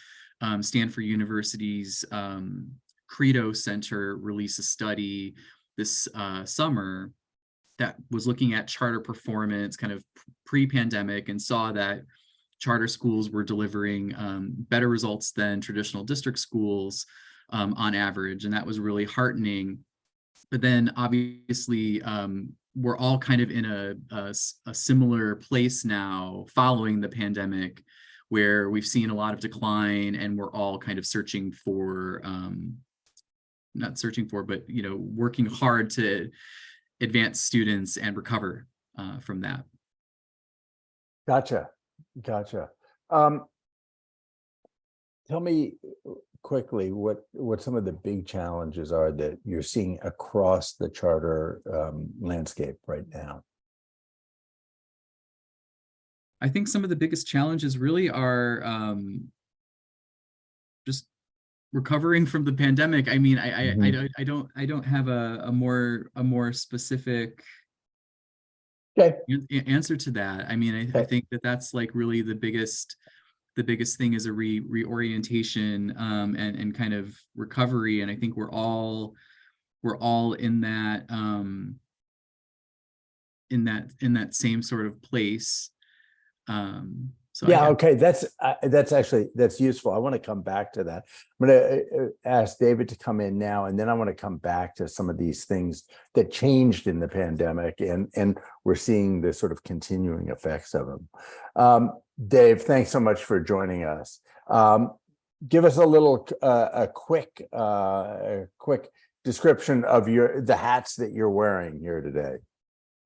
Stanford University's Credo Center release a study this summer that was looking at charter performance kind of pre-pandemic, and saw that charter schools were delivering better results than traditional district schools on average. And that was really heartening. But then obviously, we're all kind of in a similar place now following the pandemic, where we've seen a lot of decline, and we're all kind of searching for, not searching for, but working hard to advance students and recover from that.
Gotcha. Tell me quickly what some of the big challenges are that you're seeing across the charter landscape right now.
I think some of the biggest challenges really are just recovering from the pandemic. I don't have a more specific
Okay.
answer to that. I think that's like really the biggest the biggest thing is a reorientation and kind of recovery. And I think we're all in that in that same sort of place. So
yeah, okay, that's useful. I want to come back to that. I'm going to ask David to come in now, and then I want to come back to some of these things that changed in the pandemic, and we're seeing the sort of continuing effects of them. Dave, thanks so much for joining us. Give us a little a quick description of the hats that you're wearing here today.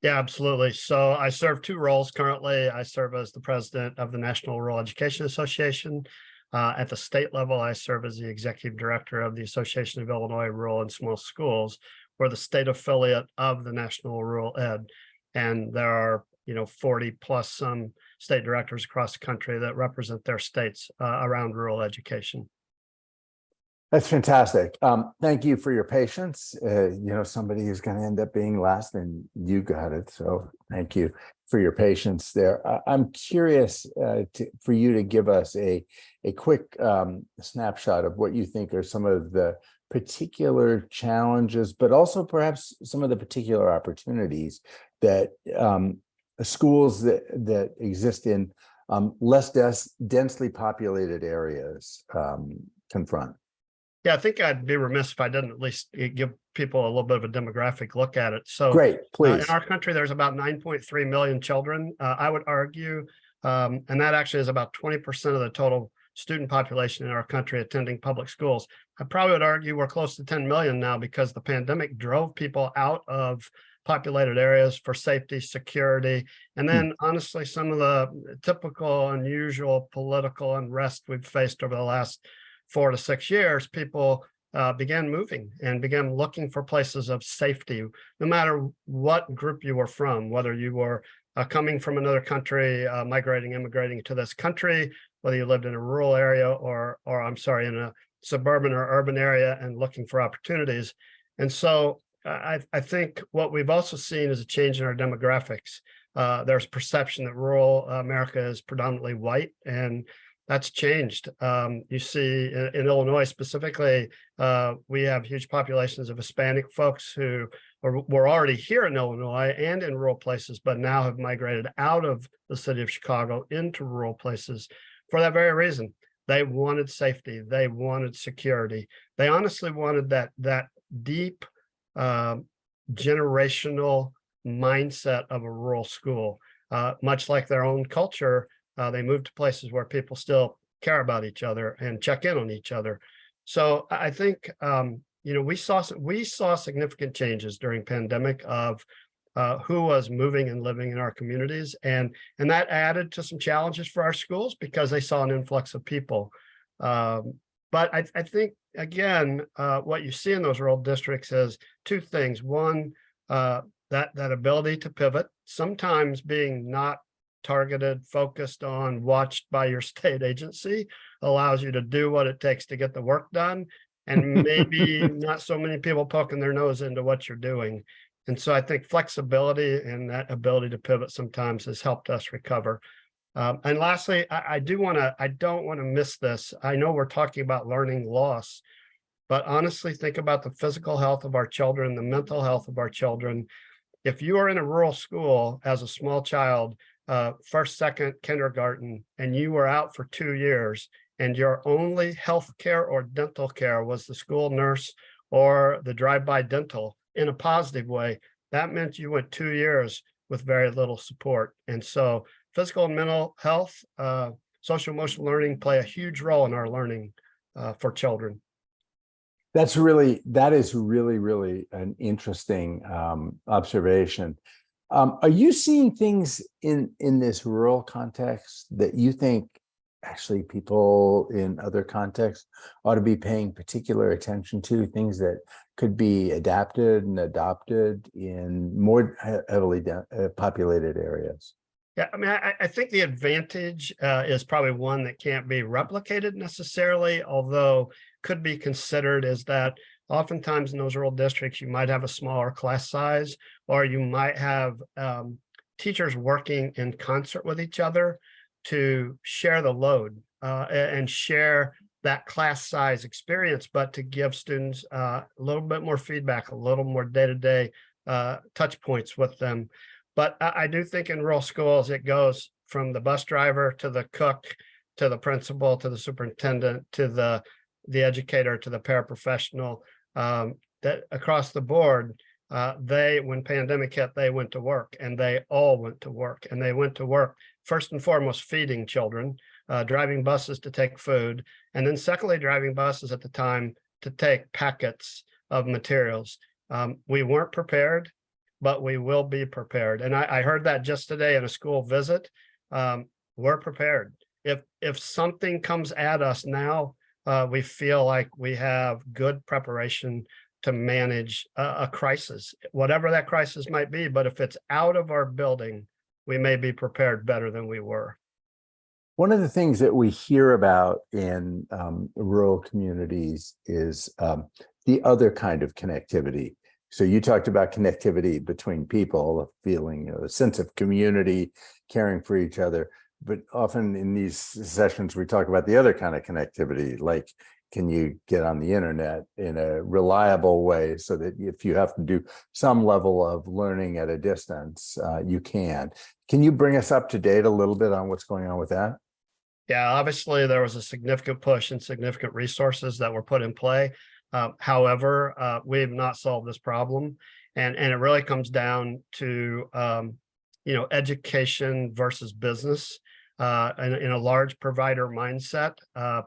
Yeah, absolutely. So I serve two roles currently. I serve as the president of the National Rural Education Association. At the state level, I serve as the executive director of the Association of Illinois Rural and Small Schools. We're the state affiliate of the National Rural Ed. And there are, 40 plus some state directors across the country that represent their states around rural education.
That's fantastic. Thank you for your patience. Somebody who's going to end up being last, and you got it. So thank you for your patience there. I'm curious for you to give us a quick snapshot of what you think are some of the particular challenges, but also perhaps some of the particular opportunities that schools that exist in less densely populated areas confront.
Yeah, I think I'd be remiss if I didn't at least give people a little bit of a demographic look at it. So
great, please.
In our country, there's about 9.3 million children. I would argue, and that actually is about 20% of the total student population in our country attending public schools. I probably would argue we're close to 10 million now because the pandemic drove people out of populated areas for safety, security, and then honestly, some of the typical unusual political unrest we've faced over the last 4 to 6 years, people began moving and began looking for places of safety, no matter what group you were from, whether you were coming from another country, immigrating to this country, whether you lived in a rural area or in a suburban or urban area and looking for opportunities. And so I think what we've also seen is a change in our demographics. There's perception that rural America is predominantly white, and that's changed. You see in Illinois specifically, we have huge populations of Hispanic folks who were already here in Illinois and in rural places, but now have migrated out of the city of Chicago into rural places for that very reason. They wanted safety. They wanted security. They honestly wanted that deep generational mindset of a rural school, much like their own culture. They moved to places where people still care about each other and check in on each other. So I think we saw significant changes during pandemic of who was moving and living in our communities, and that added to some challenges for our schools because they saw an influx of people. But I think again, what you see in those rural districts is two things. One, that ability to pivot, sometimes being not targeted, focused on, watched by your state agency, allows you to do what it takes to get the work done, and maybe not so many people poking their nose into what you're doing. And so I think flexibility and that ability to pivot sometimes has helped us recover. And lastly, I don't want to miss this. I know we're talking about learning loss, but honestly, think about the physical health of our children, the mental health of our children. If you are in a rural school as a small child, first, second, kindergarten, and you were out for 2 years, and your only health care or dental care was the school nurse or the drive-by dental in a positive way, that meant you went 2 years with very little support. And so physical and mental health, social emotional learning play a huge role in our learning for children.
That is really, really an interesting observation. Are you seeing things in this rural context that you think actually people in other contexts ought to be paying particular attention to, things that could be adapted and adopted in more heavily populated areas?
Yeah, I mean, I think the advantage is probably one that can't be replicated necessarily, although could be considered, is that oftentimes in those rural districts, you might have a smaller class size, or you might have teachers working in concert with each other to share the load. and share that class size experience, but to give students a little bit more feedback, a little more day-to-day touch points with them. But I do think in rural schools, it goes from the bus driver to the cook, to the principal, to the superintendent, to the educator, to the paraprofessional, that across the board, when pandemic hit, they went to work, and they all went to work, and they went to work first and foremost feeding children, driving buses to take food, and then secondly, driving buses at the time to take packets of materials. We weren't prepared, but we will be prepared. And I heard that just today in a school visit. We're prepared. If something comes at us now, we feel like we have good preparation to manage a crisis, whatever that crisis might be. But if it's out of our building, we may be prepared better than we were.
One of the things that we hear about in rural communities is the other kind of connectivity. So you talked about connectivity between people, a feeling, a sense of community, caring for each other. But often in these sessions, we talk about the other kind of connectivity, like, can you get on the internet in a reliable way so that if you have to do some level of learning at a distance, you can. Can you bring us up to date a little bit on what's going on with that?
Yeah, obviously there was a significant push and significant resources that were put in play. However, we've not solved this problem. And it really comes down to, education versus business. In a large provider mindset,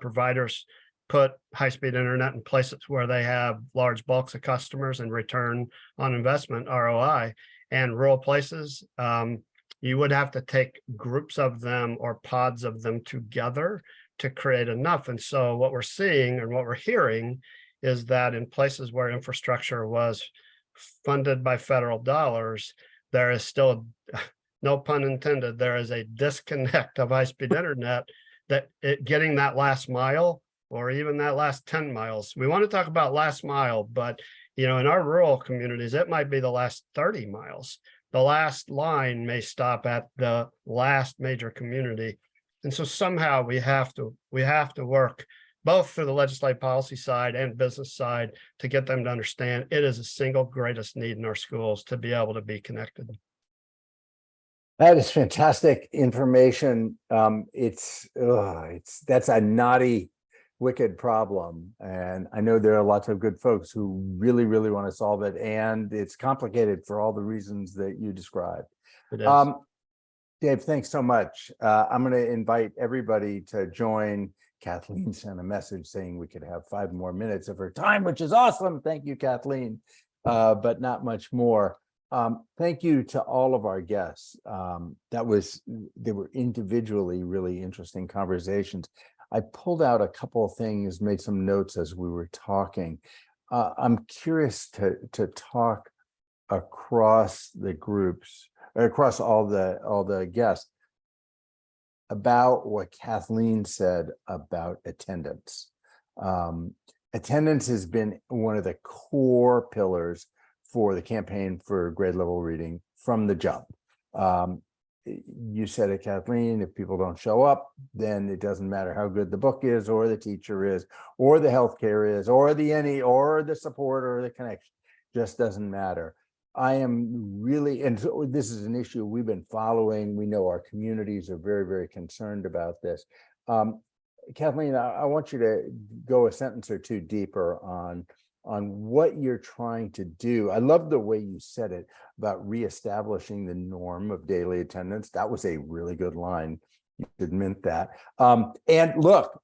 providers put high-speed internet in places where they have large bulks of customers and return on investment, ROI. And rural places, you would have to take groups of them or pods of them together to create enough. And so what we're seeing and what we're hearing is that in places where infrastructure was funded by federal dollars, there is still, no pun intended, there is a disconnect of high-speed internet that getting that last mile or even that last 10 miles. We want to talk about last mile, but in our rural communities, it might be the last 30 miles. The last line may stop at the last major community. And so somehow we have to work both through the legislative policy side and business side to get them to understand it is the single greatest need in our schools to be able to be connected.
That is fantastic information. That's a knotty, wicked problem. And I know there are lots of good folks who really, really want to solve it. And it's complicated for all the reasons that you described.
It is.
Dave, thanks so much. I'm going to invite everybody to join. Kathleen sent a message saying we could have 5 more minutes of her time, which is awesome. Thank you, Kathleen, but not much more. Thank you to all of our guests. They were individually really interesting conversations. I pulled out a couple of things, made some notes as we were talking. I'm curious to talk across the groups, across all the guests, about what Kathleen said about attendance. Attendance has been one of the core pillars for the campaign for grade level reading from the jump. You said it, Kathleen, if people don't show up, then it doesn't matter how good the book is or the teacher is or the healthcare is or the NE or the support or the connection, just doesn't matter. I am really, and so this is an issue we've been following. We know our communities are very, very concerned about this. Kathleen, I want you to go a sentence or two deeper on what you're trying to do. I love the way you said it about reestablishing the norm of daily attendance. That was a really good line. You should mint that. And look,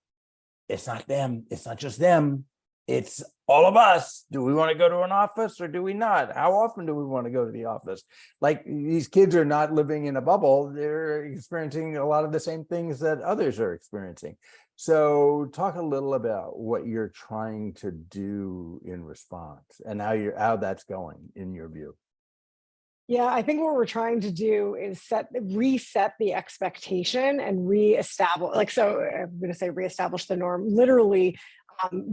it's not them. It's not just them. It's all of us. Do we want to go to an office or do we not? How often do we want to go to the office? Like, these kids are not living in a bubble. They're experiencing a lot of the same things that others are experiencing. So talk a little about what you're trying to do in response and how that's going in your view.
Yeah, I think what we're trying to do is reset the expectation and reestablish, I'm going to say reestablish the norm. Literally,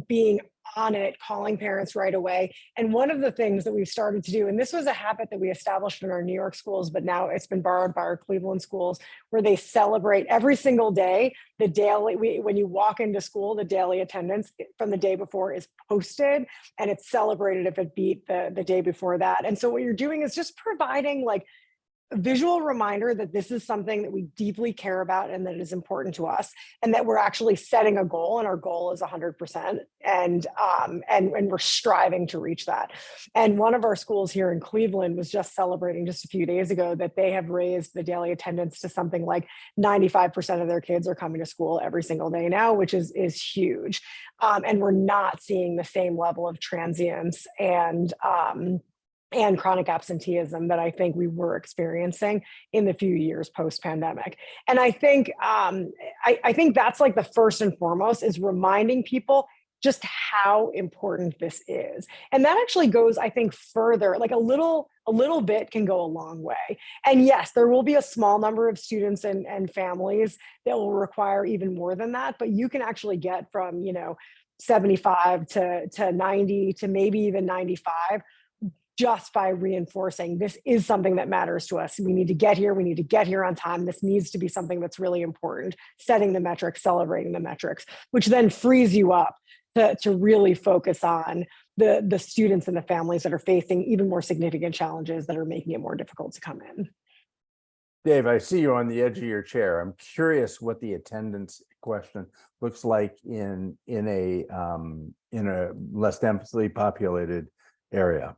being on it, calling parents right away. And one of the things that we've started to do, and this was a habit that we established in our New York schools, but now it's been borrowed by our Cleveland schools, where they celebrate every single day, the daily, when you walk into school, the daily attendance from the day before is posted, and it's celebrated if it beat the day before that. And so what you're doing is just providing like a visual reminder that this is something that we deeply care about and that is important to us, and that we're actually setting a goal, and our goal is 100%, and we're striving to reach that. And one of our schools here in Cleveland was just celebrating just a few days ago that they have raised the daily attendance to something like 95% of their kids are coming to school every single day now, which is huge. And we're not seeing the same level of transience and chronic absenteeism that I think we were experiencing in the few years post-pandemic. And I think I think that's like the first and foremost, is reminding people just how important this is. And that actually goes, I think, further, like a little bit can go a long way. And yes, there will be a small number of students and families that will require even more than that, but you can actually get from, 75 to 90 to maybe even 95 just by reinforcing this is something that matters to us. We need to get here. We need to get here on time. This needs to be something that's really important. Setting the metrics, celebrating the metrics, which then frees you up to really focus on the students and the families that are facing even more significant challenges that are making it more difficult to come in.
Dave, I see you on the edge of your chair. I'm curious what the attendance question looks like in a less densely populated area.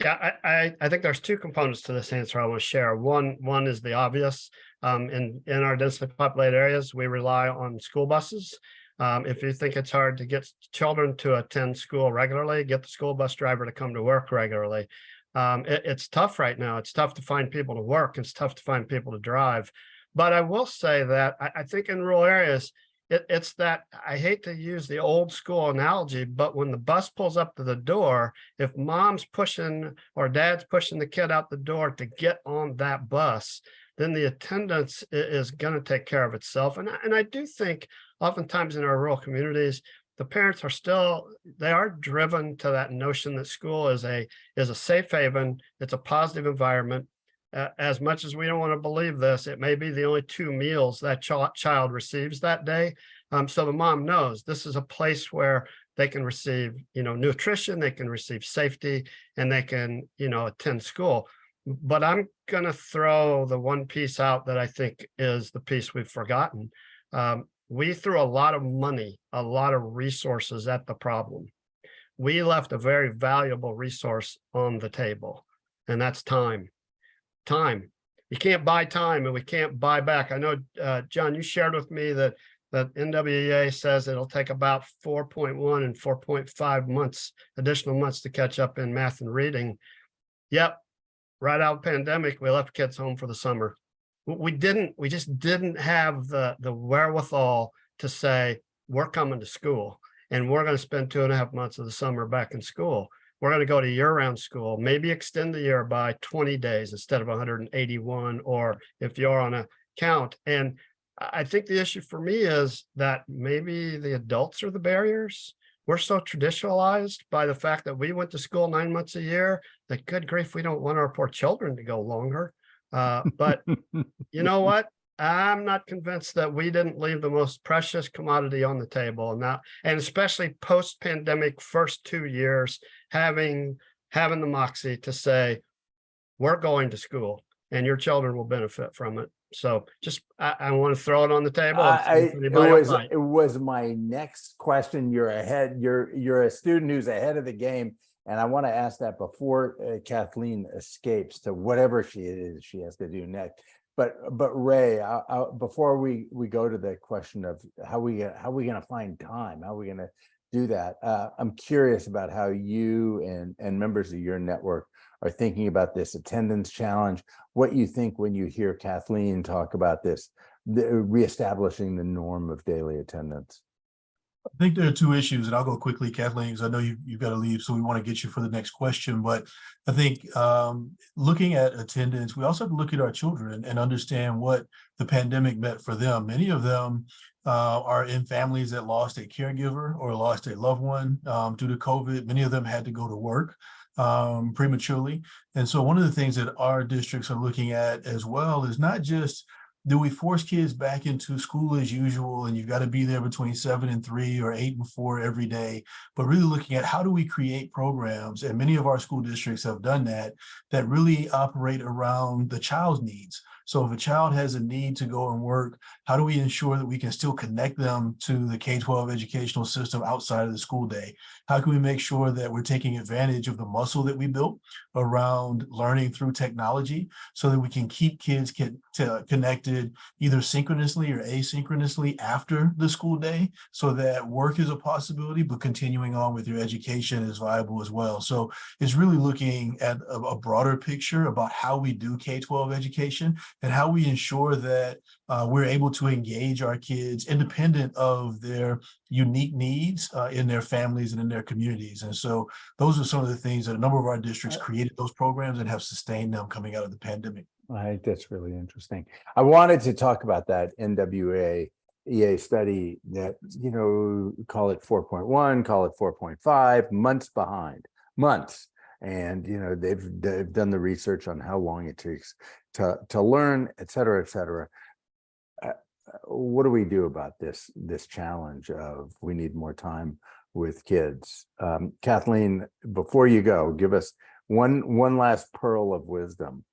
Yeah, I think there's two components to this answer I want to share. One is the obvious. In our densely populated areas, we rely on school buses. If you think it's hard to get children to attend school regularly, get the school bus driver to come to work regularly. It's tough right now. It's tough to find people to work. It's tough to find people to drive. But I will say that I think in rural areas, it's that I hate to use the old school analogy, but when the bus pulls up to the door, if mom's pushing or dad's pushing the kid out the door to get on that bus, then the attendance is going to take care of itself. And I do think oftentimes in our rural communities, the parents they are driven to that notion that school is a safe haven. It's a positive environment. As much as we don't want to believe this, it may be the only 2 meals that child receives that day. So the mom knows this is a place where they can receive, nutrition, they can receive safety, and they can, attend school. But I'm going to throw the one piece out that I think is the piece we've forgotten. We threw a lot of money, a lot of resources at the problem. We left a very valuable resource on the table, and that's time. Time. You can't buy time, and we can't buy back. I know, John, you shared with me that NWEA says it'll take about 4.1 and 4.5 months, additional months to catch up in math and reading. Yep. Right out of the pandemic, we left kids home for the summer. We just didn't have the wherewithal to say, we're coming to school and we're going to spend 2.5 months of the summer back in school. We're going to go to year-round school, maybe extend the year by 20 days instead of 181, or if you're on a count. And I think the issue for me is that maybe the adults are the barriers. We're so traditionalized by the fact that we went to school 9 months a year that, good grief, we don't want our poor children to go longer. But you know what? I'm not convinced that we didn't leave the most precious commodity on the table, and especially post-pandemic first 2 years, having the moxie to say, we're going to school and your children will benefit from it. So just, I want to throw it on the table.
It was my next question. You're ahead. You're a student who's ahead of the game. And I want to ask that before Kathleen escapes to whatever she has to do next. But Ray, before we go to the question of how we going to find time, how are we going to do that? I'm curious about how you and members of your network are thinking about this attendance challenge. What you think when you hear Kathleen talk about this, reestablishing the norm of daily attendance.
I think there are two issues, and I'll go quickly, Kathleen, because I know you've got to leave, so we want to get you for the next question. But I think looking at attendance, we also have to look at our children and understand what the pandemic meant for them. Many of them are in families that lost a caregiver or lost a loved one due to COVID. Many of them had to go to work prematurely. And so one of the things that our districts are looking at as well is not just, do we force kids back into school as usual and you've got to be there between 7 and 3 or 8 and 4 every day, but really looking at how do we create programs, and many of our school districts have done that, that really operate around the child's needs. So if a child has a need to go and work, how do we ensure that we can still connect them to the K-12 educational system outside of the school day? How can we make sure that we're taking advantage of the muscle that we built around learning through technology so that we can keep kids connected either synchronously or asynchronously after the school day, so that work is a possibility, but continuing on with your education is viable as well. So it's really looking at a broader picture about how we do K-12 education and how we ensure that we're able to engage our kids independent of their unique needs in their families and in their communities. And so those are some of the things that a number of our districts created those programs and have sustained them coming out of the pandemic.
I think that's really interesting. I wanted to talk about that NWA EA study that, you know, call it 4.1, call it 4.5, months behind, months. And, you know, they've done the research on how long it takes to learn, et cetera, et cetera. What do we do about this challenge of we need more time with kids? Kathleen, before you go, give us one last pearl of wisdom.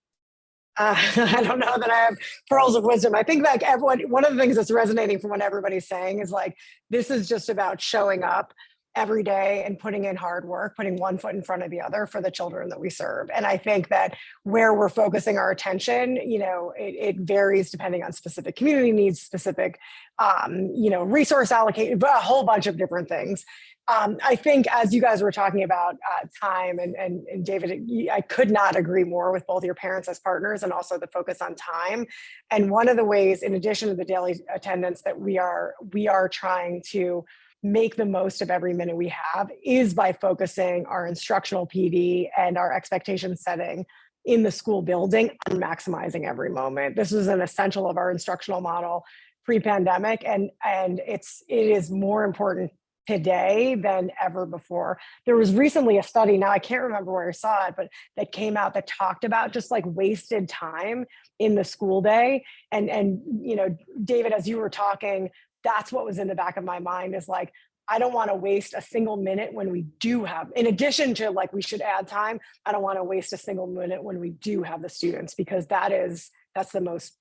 I don't know that I have pearls of wisdom. I think like everyone, one of the things that's resonating from what everybody's saying is like, this is just about showing up every day and putting in hard work, putting one foot in front of the other for the children that we serve. And I think that where we're focusing our attention, you know, it varies depending on specific community needs, specific, you know, resource allocation, but a whole bunch of different things. I think as you guys were talking about time and David, I could not agree more with both your parents as partners and also the focus on time. And one of the ways, in addition to the daily attendance, that we are trying to make the most of every minute we have is by focusing our instructional PD and our expectation setting in the school building on maximizing every moment. This is an essential of our instructional model pre-pandemic, and it is more important today than ever before. There was recently a study, now I can't remember where I saw it, but that came out that talked about just like wasted time in the school day. And you know, David, as you were talking, that's what was in the back of my mind is like, I don't want to waste a single minute when we do have, in addition to like, we should add time. I don't want to waste a single minute when we do have the students, because that's the most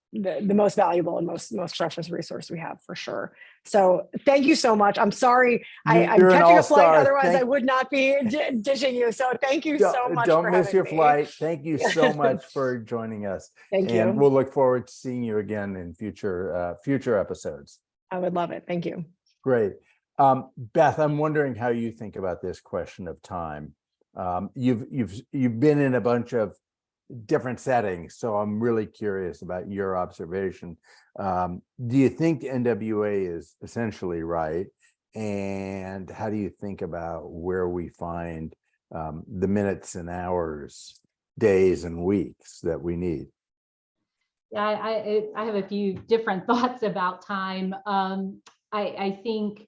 valuable and most precious resource we have for sure. So thank you so much. I'm sorry. I'm catching a flight. Otherwise I would not be dishing you. So thank you so much.
Don't miss your flight. Thank you so much for joining us.
Thank you.
And we'll look forward to seeing you again in future episodes.
I would love it. Thank you.
Great. Beth, I'm wondering how you think about this question of time. You've been in a bunch of different settings, so I'm really curious about your observation. Do you think NWA is essentially right? And how do you think about where we find the minutes and hours, days and weeks that we need?
Yeah, I have a few different thoughts about time. I think,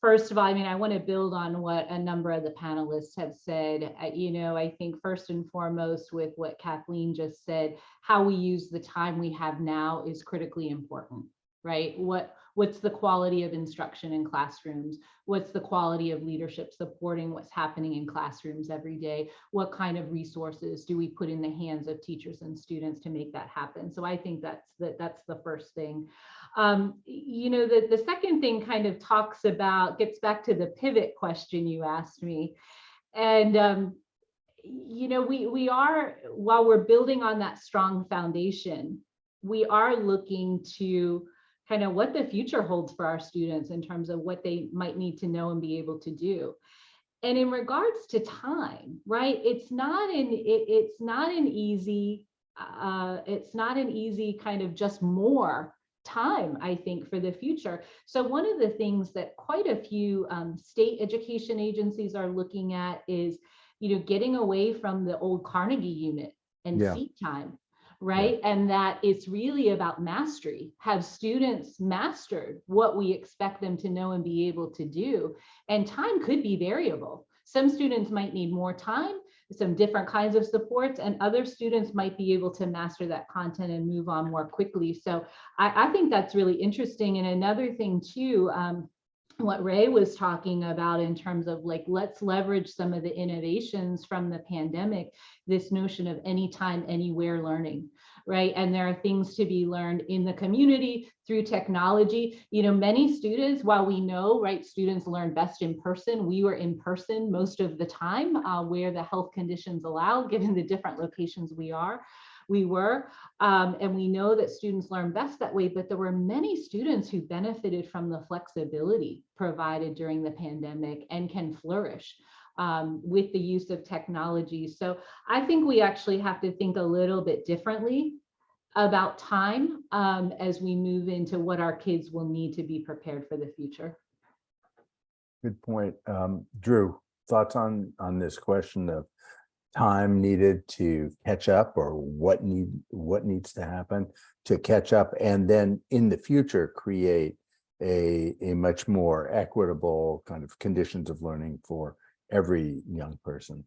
first of all, I mean, I want to build on what a number of the panelists have said. You know, I think first and foremost with what Kathleen just said, how we use the time we have now is critically important, right? What's the quality of instruction in classrooms? What's the quality of leadership supporting what's happening in classrooms every day? What kind of resources do we put in the hands of teachers and students to make that happen? So I think that's the first thing. You know, the second thing kind of gets back to the pivot question you asked me. And, you know, we are, while we're building on that strong foundation, we are looking to kind of what the future holds for our students in terms of what they might need to know and be able to do. And in regards to time, right, it's not an easy kind of just more time, I think, for the future. So one of the things that quite a few state education agencies are looking at is, getting away from the old Carnegie unit and
Yeah.
seat time, right? And that it's really about mastery. Have students mastered what we expect them to know and be able to do? And time could be variable. Some students might need more time, some different kinds of supports, and other students might be able to master that content and move on more quickly. So I think that's really interesting. And another thing too, what Ray was talking about in terms of like, let's leverage some of the innovations from the pandemic, this notion of anytime, anywhere learning, right? And there are things to be learned in the community through technology. Many students, while we know, right, students learn best in person, we were in person most of the time where the health conditions allow, given the different locations we were, and we know that students learn best that way, but there were many students who benefited from the flexibility provided during the pandemic and can flourish with the use of technology. So I think we actually have to think a little bit differently about time as we move into what our kids will need to be prepared for the future.
Good point. Drew, thoughts on this question of time needed to catch up, or what needs to happen to catch up, and then in the future create a much more equitable kind of conditions of learning for every young person?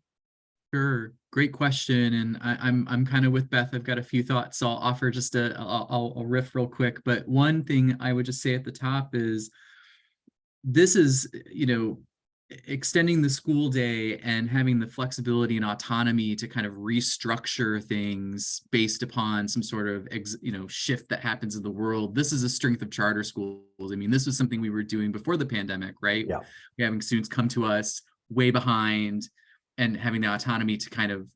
Sure, great question, and I'm kind of with Beth. I've got a few thoughts, so I'll offer just I'll riff real quick. But one thing I would just say at the top is, this is, extending the school day and having the flexibility and autonomy to kind of restructure things based upon some sort of shift that happens in the world. This is a strength of charter schools. I mean, this was something we were doing before the pandemic, right?
Yeah.
We're having students come to us way behind and having the autonomy to kind of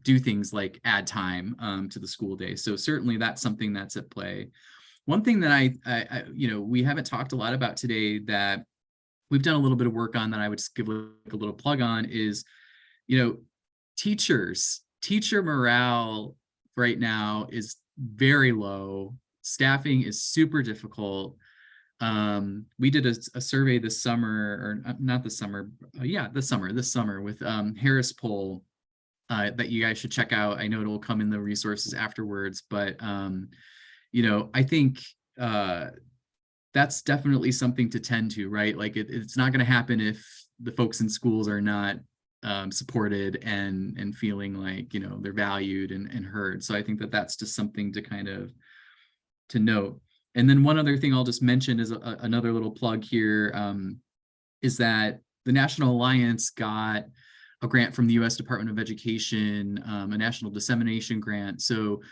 do things like add time to the school day. So certainly that's something that's at play. One thing that I we haven't talked a lot about today that we've done a little bit of work on, that I would just give a little plug on, is, teacher morale right now is very low. Staffing is super difficult. We did a survey this summer, or not this summer, this summer with Harris Poll that you guys should check out. I know it will come in the resources afterwards, but I think that's definitely something to tend to, right? Like it's not going to happen if the folks in schools are not supported and feeling like, they're valued and heard. So I think that's just something to kind of to note. And then one other thing I'll just mention is another little plug here, is that the National Alliance got a grant from the U.S. Department of Education, a national dissemination grant. So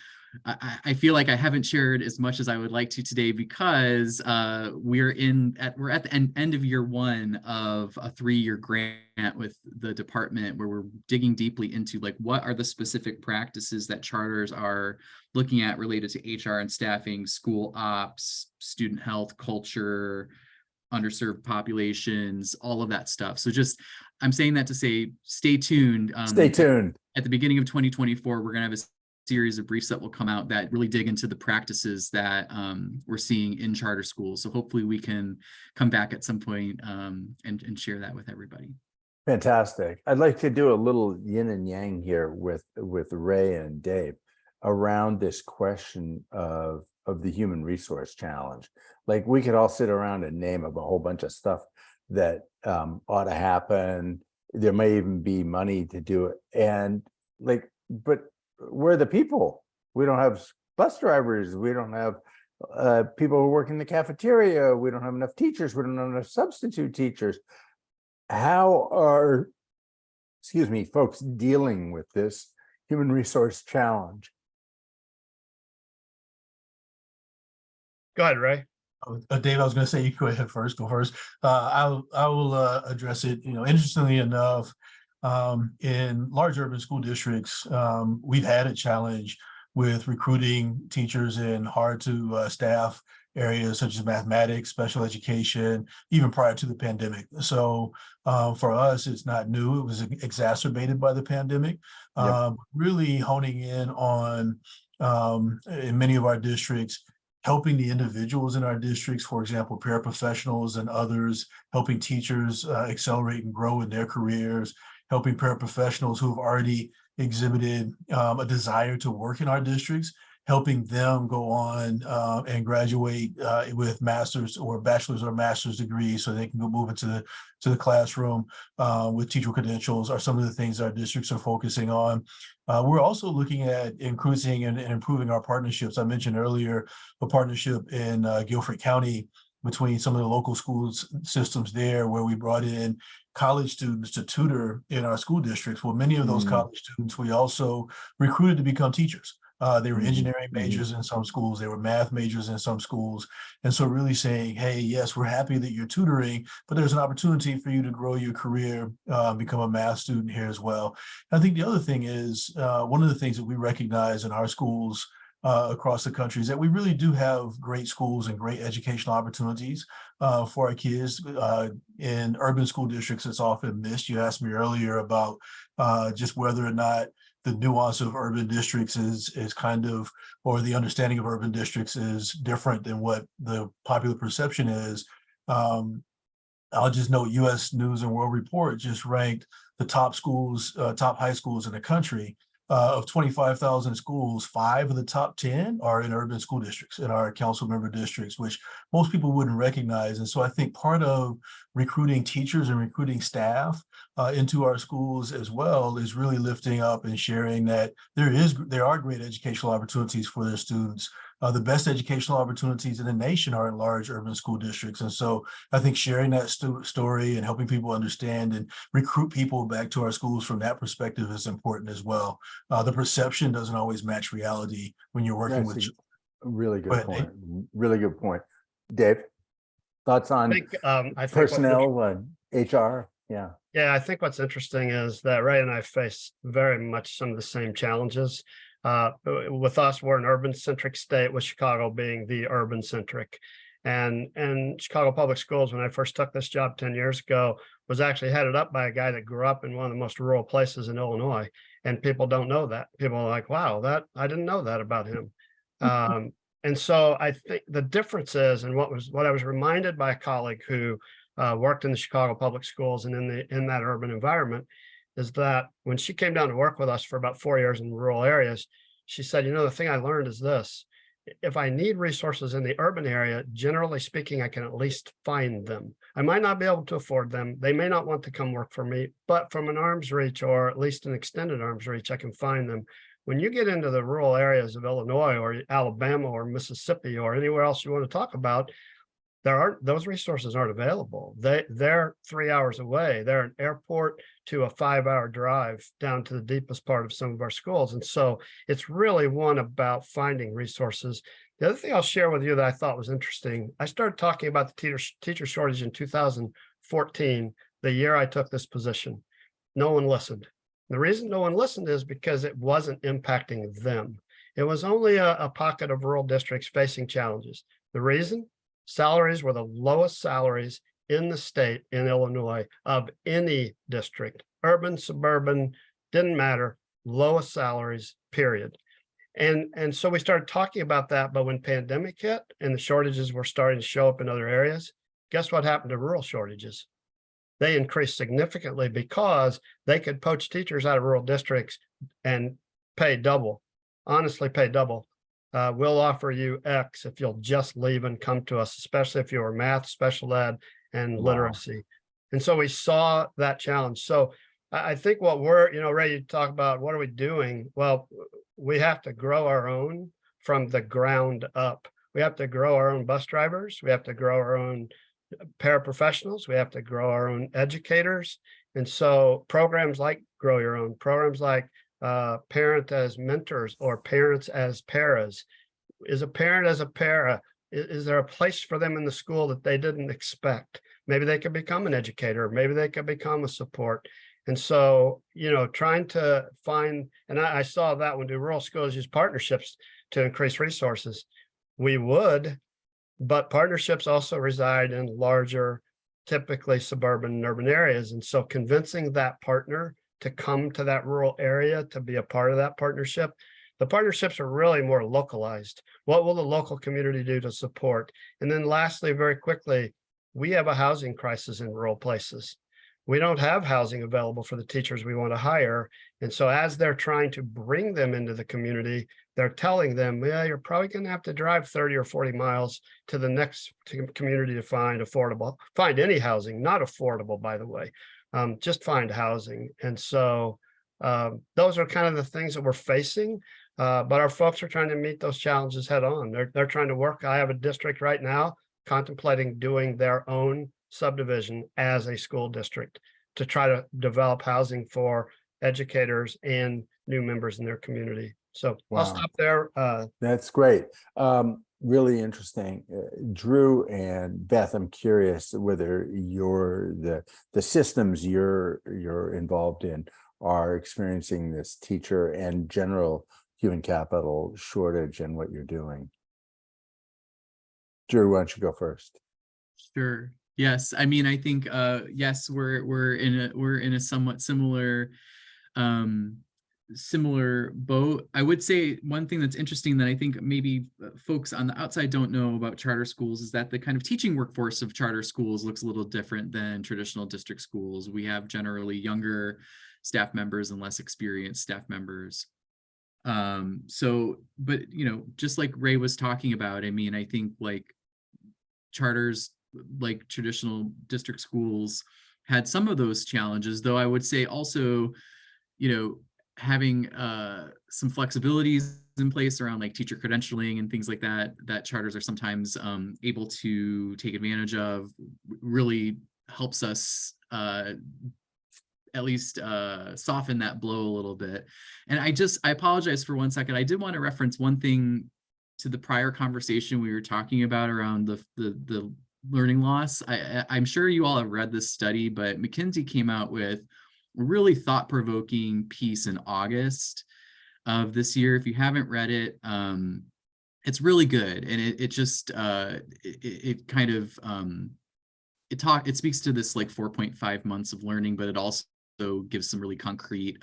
I feel like I haven't shared as much as I would like to today, because we're at the end of year one of a 3-year grant with the department, where we're digging deeply into what are the specific practices that charters are looking at related to HR and staffing, school ops, student health, culture, underserved populations, all of that stuff. So I'm saying that to say, stay tuned.
Stay tuned.
At the beginning of 2024, we're going to have a series of briefs that will come out that really dig into the practices that we're seeing in charter schools. So hopefully we can come back at some point and share that with everybody.
Fantastic. I'd like to do a little yin and yang here with Ray and Dave around this question of the human resource challenge. Like, we could all sit around and name a whole bunch of stuff that ought to happen. There may even be money to do it. And but we're the people. We don't have bus drivers. We don't have people who work in the cafeteria. We don't have enough teachers. We don't have enough substitute teachers. How are, folks dealing with this human resource challenge?
Go ahead, Ray.
Dave, I was going to say, you go ahead first. Go first. I will address it. Interestingly enough, in large urban school districts, we've had a challenge with recruiting teachers in hard to staff areas such as mathematics, special education, even prior to the pandemic. So for us, it's not new. It was exacerbated by the pandemic. Really honing in on, in many of our districts, helping the individuals in our districts, for example, paraprofessionals and others, helping teachers accelerate and grow in their careers, helping paraprofessionals who have already exhibited a desire to work in our districts, helping them go on and graduate with master's or bachelor's or master's degrees so they can go move into the classroom with teacher credentials are some of the things our districts are focusing on. We're also looking at increasing and improving our partnerships. I mentioned earlier a partnership in Guilford County between some of the local schools systems there, where we brought in college students to tutor in our school districts. Well, many of those college students we also recruited to become teachers. They were engineering majors in some schools, they were math majors in some schools. And so really saying, hey, yes, we're happy that you're tutoring, but there's an opportunity for you to grow your career, become a math student here as well. I think the other thing is, one of the things that we recognize in our schools across the country is that we really do have great schools and great educational opportunities for our kids. In urban school districts, it's often missed. You asked me earlier about just whether or not the nuance of urban districts is kind of, or the understanding of urban districts is different than what the popular perception is. I'll just note US News and World Report just ranked the top schools, top high schools in the country. Of 25,000 schools, 5 of the top 10 are in urban school districts, in our council member districts, which most people wouldn't recognize. And so I think part of recruiting teachers and recruiting staff into our schools as well is really lifting up and sharing that there are great educational opportunities for their students. The best educational opportunities in the nation are in large urban school districts. And so I think sharing that story and helping people understand and recruit people back to our schools from that perspective is important as well. The perception doesn't always match reality when you're working with.
A really good
But
point. Really good point. Dave, thoughts on
I think
personnel and HR? Yeah.
Yeah, I think what's interesting is that Ray and I face very much some of the same challenges. With us, we're an urban-centric state, with Chicago being the urban-centric. And Chicago Public Schools, when I first took this job 10 years ago, was actually headed up by a guy that grew up in one of the most rural places in Illinois. And people don't know that. People are like, wow, I didn't know that about him. And so I think the difference is, and what I was reminded by a colleague who worked in the Chicago Public Schools and in that urban environment, is that when she came down to work with us for about 4 years in rural areas, she said, the thing I learned is this: if I need resources in the urban area, generally speaking, I can at least find them. I might not be able to afford them. They may not want to come work for me, but from an arm's reach, or at least an extended arm's reach, I can find them. When you get into the rural areas of Illinois or Alabama or Mississippi or anywhere else you want to talk about, those resources aren't available. They're 3 hours away. They're an airport to a 5-hour drive down to the deepest part of some of our schools. And so it's really one about finding resources. The other thing I'll share with you that I thought was interesting, I started talking about the teacher shortage in 2014, the year I took this position. No one listened. The reason no one listened is because it wasn't impacting them. It was only a pocket of rural districts facing challenges. The reason? Salaries were the lowest salaries in the state, in Illinois, of any district, urban, suburban, didn't matter, lowest salaries, period. And so we started talking about that, but when pandemic hit and the shortages were starting to show up in other areas, guess what happened to rural shortages? They increased significantly because they could poach teachers out of rural districts and pay double, honestly pay double. We'll offer you X if you'll just leave and come to us, especially if you were math, special ed, and literacy. And so we saw that challenge. So I think what we're, ready to talk about, what are we doing? Well, we have to grow our own from the ground up. We have to grow our own bus drivers. We have to grow our own paraprofessionals. We have to grow our own educators. And so programs like Grow Your Own, programs like parent as mentors or parents as paras. Is a parent as a para? Is there a place for them in the school that they didn't expect? Maybe they could become an educator. Maybe they could become a support. And so, trying to find, and I saw that when rural schools use partnerships to increase resources. We would, but partnerships also reside in larger, typically suburban and urban areas. And so convincing that partner to come to that rural area to be a part of that partnership, The partnerships are really more localized. What will the local community do to support? And then lastly, very quickly, we have a housing crisis in rural places. We don't have housing available for the teachers we want to hire. And so as they're trying to bring them into the community, they're telling them, yeah, you're probably going to have to drive 30 or 40 miles to the next community to find any housing, not affordable, by the way, just find housing. And so those are kind of the things that we're facing. But our folks are trying to meet those challenges head on. They're trying to work. I have a district right now contemplating doing their own subdivision as a school district to try to develop housing for educators and new members in their community. So
Wow.
I'll stop there.
That's great. Really interesting. Drew and Beth, I'm curious whether the systems you're involved in are experiencing this teacher and general human capital shortage and what you're doing. Drew, why don't you go first?
Sure. Yes. I mean, I think yes, we're in a somewhat similar boat. I would say one thing that's interesting that I think maybe folks on the outside don't know about charter schools is that the kind of teaching workforce of charter schools looks a little different than traditional district schools. We have generally younger staff members and less experienced staff members. But just like Ray was talking about, I mean, I think like charters, like traditional district schools, had some of those challenges, though I would say also, having some flexibilities in place around like teacher credentialing and things like that charters are sometimes able to take advantage of, really helps us at least soften that blow a little bit. And I apologize for 1 second. I did want to reference one thing to the prior conversation we were talking about around the learning loss. I'm sure you all have read this study, but McKinsey came out with a really thought-provoking piece in August of this year. If you haven't read it, it's really good, and it speaks to this like 4.5 months of learning, but it also gives some really concrete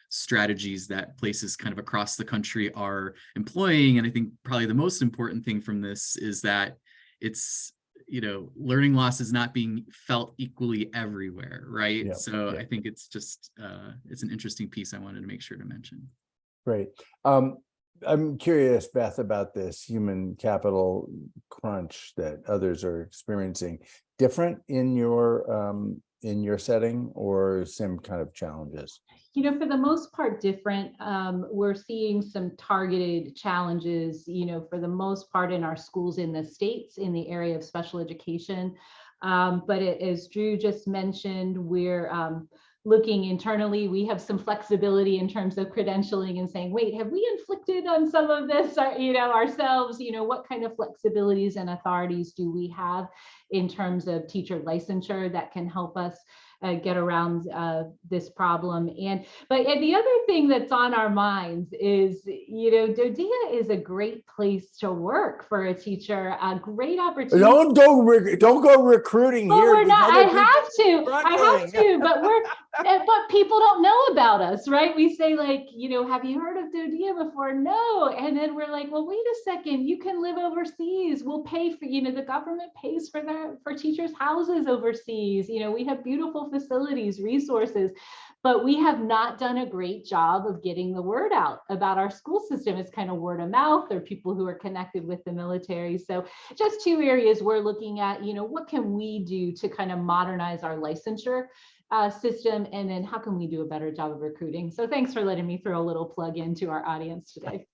strategies that places kind of across the country are employing. And I think probably the most important thing from this is that it's, learning loss is not being felt equally everywhere, right?
Yep,
So
yep.
I think it's just, it's an interesting piece I wanted to make sure to mention.
Great. I'm curious, Beth, about this human capital crunch that others are experiencing. Different in your setting, or same kind of challenges?
For the most part, different. We're seeing some targeted challenges, for the most part in our schools in the States in the area of special education. But as Drew just mentioned, we're looking internally. We have some flexibility in terms of credentialing and saying, wait, have we inflicted on some of this, ourselves? What kind of flexibilities and authorities do we have in terms of teacher licensure that can help us get around this problem? But the other thing that's on our minds is, DoDEA is a great place to work for a teacher, a great opportunity.
Don't go recruiting
well,
here.
We're not. I have to, but people don't know about us, right? We say like, have you heard of DoDEA before? No. And then we're like, well, wait a second, you can live overseas. We'll pay for, the government pays for teachers' houses overseas. We have beautiful facilities, resources, but we have not done a great job of getting the word out about our school system. It's kind of word of mouth, or people who are connected with the military. So just two areas we're looking at, what can we do to kind of modernize our licensure system, and then how can we do a better job of recruiting? So thanks for letting me throw a little plug into our audience today.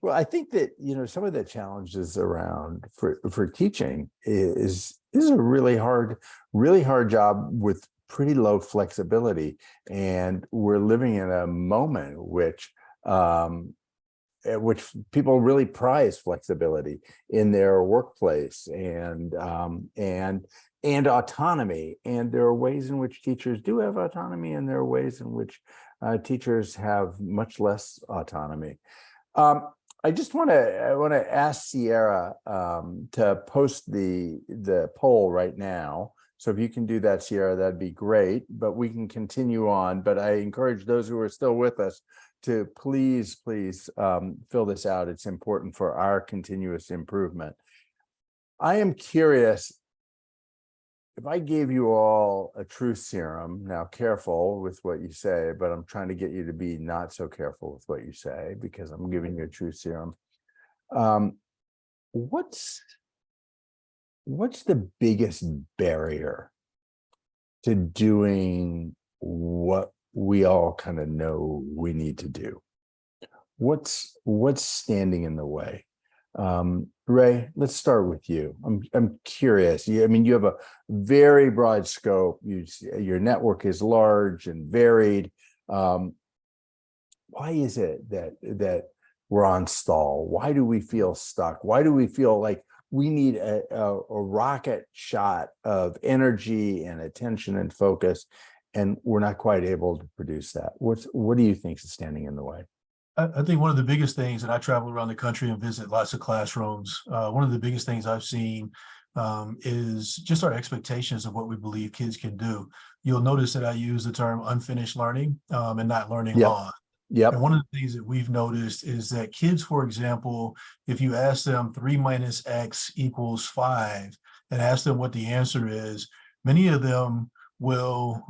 Well, I think that, some of the challenges around for teaching is a really hard job with pretty low flexibility. And we're living in a moment at which people really prize flexibility in their workplace and autonomy. And there are ways in which teachers do have autonomy, and there are ways in which teachers have much less autonomy. I just want to ask Sierra to post the poll right now. So if you can do that, Sierra, that'd be great. But we can continue on. But I encourage those who are still with us to please fill this out. It's important for our continuous improvement. I am curious, if I gave you all a truth serum, now careful with what you say, but I'm trying to get you to be not so careful with what you say because I'm giving you a truth serum. What's the biggest barrier to doing what we all kind of know we need to do? What's standing in the way? Ray, let's start with you. I'm curious. I mean, you have a very broad scope. Your network is large and varied. Why is it that we're on stall? Why do we feel stuck? Why do we feel like we need a rocket shot of energy and attention and focus, and we're not quite able to produce that? What do you think is standing in the way?
I think one of the biggest things, and I travel around the country and visit lots of classrooms, one of the biggest things I've seen is just our expectations of what we believe kids can do. You'll notice that I use the term unfinished learning and not learning law.
Yep.
And one of the things that we've noticed is that kids, for example, if you ask them 3 minus X equals 5 and ask them what the answer is, many of them will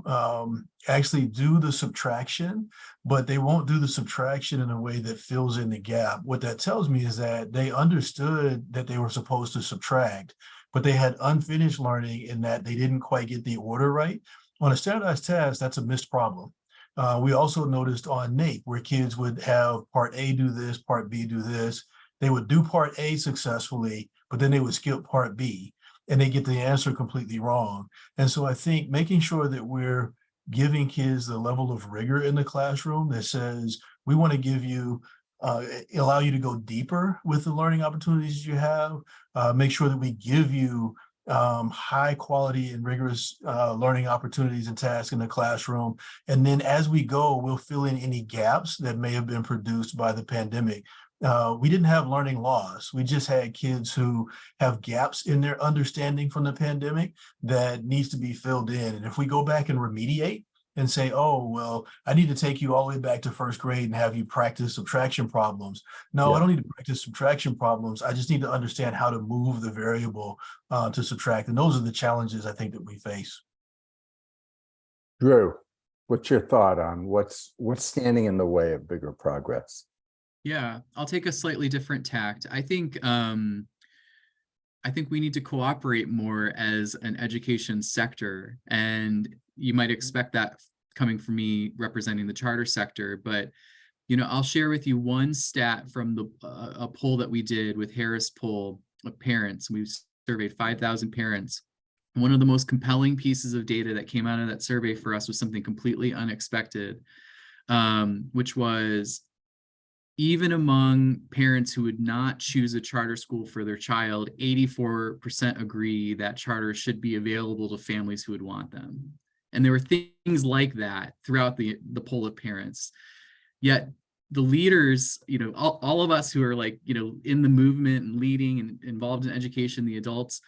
actually do the subtraction, but they won't do the subtraction in a way that fills in the gap. What that tells me is that they understood that they were supposed to subtract, but they had unfinished learning in that they didn't quite get the order right. On a standardized test, that's a missed problem. We also noticed on NAEP where kids would have part A do this, part B do this. They would do part A successfully, but then they would skip part B and they get the answer completely wrong. And so I think making sure that we're giving kids the level of rigor in the classroom that says, we want to give you, allow you to go deeper with the learning opportunities you have, make sure that we give you high quality and rigorous learning opportunities and tasks in the classroom. And then as we go, we'll fill in any gaps that may have been produced by the pandemic. We didn't have learning loss. We just had kids who have gaps in their understanding from the pandemic that needs to be filled in. And if we go back and remediate and say, oh, well, I need to take you all the way back to first grade and have you practice subtraction problems. No, I don't need to practice subtraction problems. I just need to understand how to move the variable to subtract. And those are the challenges I think that we face.
Drew, what's your thought on what's standing in the way of bigger progress?
Yeah, I'll take a slightly different tact. I think we need to cooperate more as an education sector, and you might expect that coming from me representing the charter sector. But I'll share with you one stat from a poll that we did with Harris Poll of parents. We've surveyed 5,000 parents. One of the most compelling pieces of data that came out of that survey for us was something completely unexpected, which was, even among parents who would not choose a charter school for their child, 84% agree that charter should be available to families who would want them. And there were things like that throughout the poll of parents. Yet the leaders, all of us who are in the movement and leading and involved in education, the adults,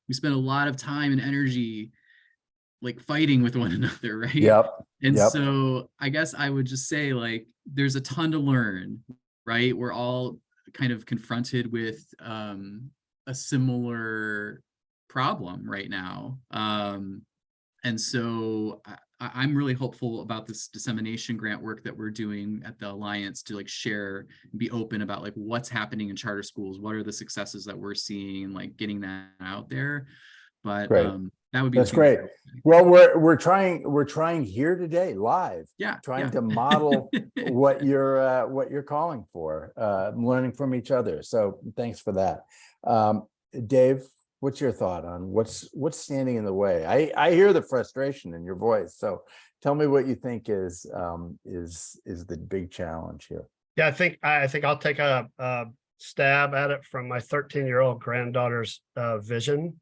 we spend a lot of time and energy fighting with one another, right?
Yep.
And so I guess I would just say there's a ton to learn, right? We're all kind of confronted with a similar problem right now. And so I'm really hopeful about this dissemination grant work that we're doing at the Alliance to share and be open about what's happening in charter schools, what are the successes that we're seeing, getting that out there. But that would be
that's great. Well, we're trying here today live, trying to model what you're calling for, learning from each other. So thanks for that. Dave, what's your thought on what's standing in the way? I hear the frustration in your voice. So tell me what you think is the big challenge here.
Yeah, I think I'll take a stab at it from my 13-year-old granddaughter's vision,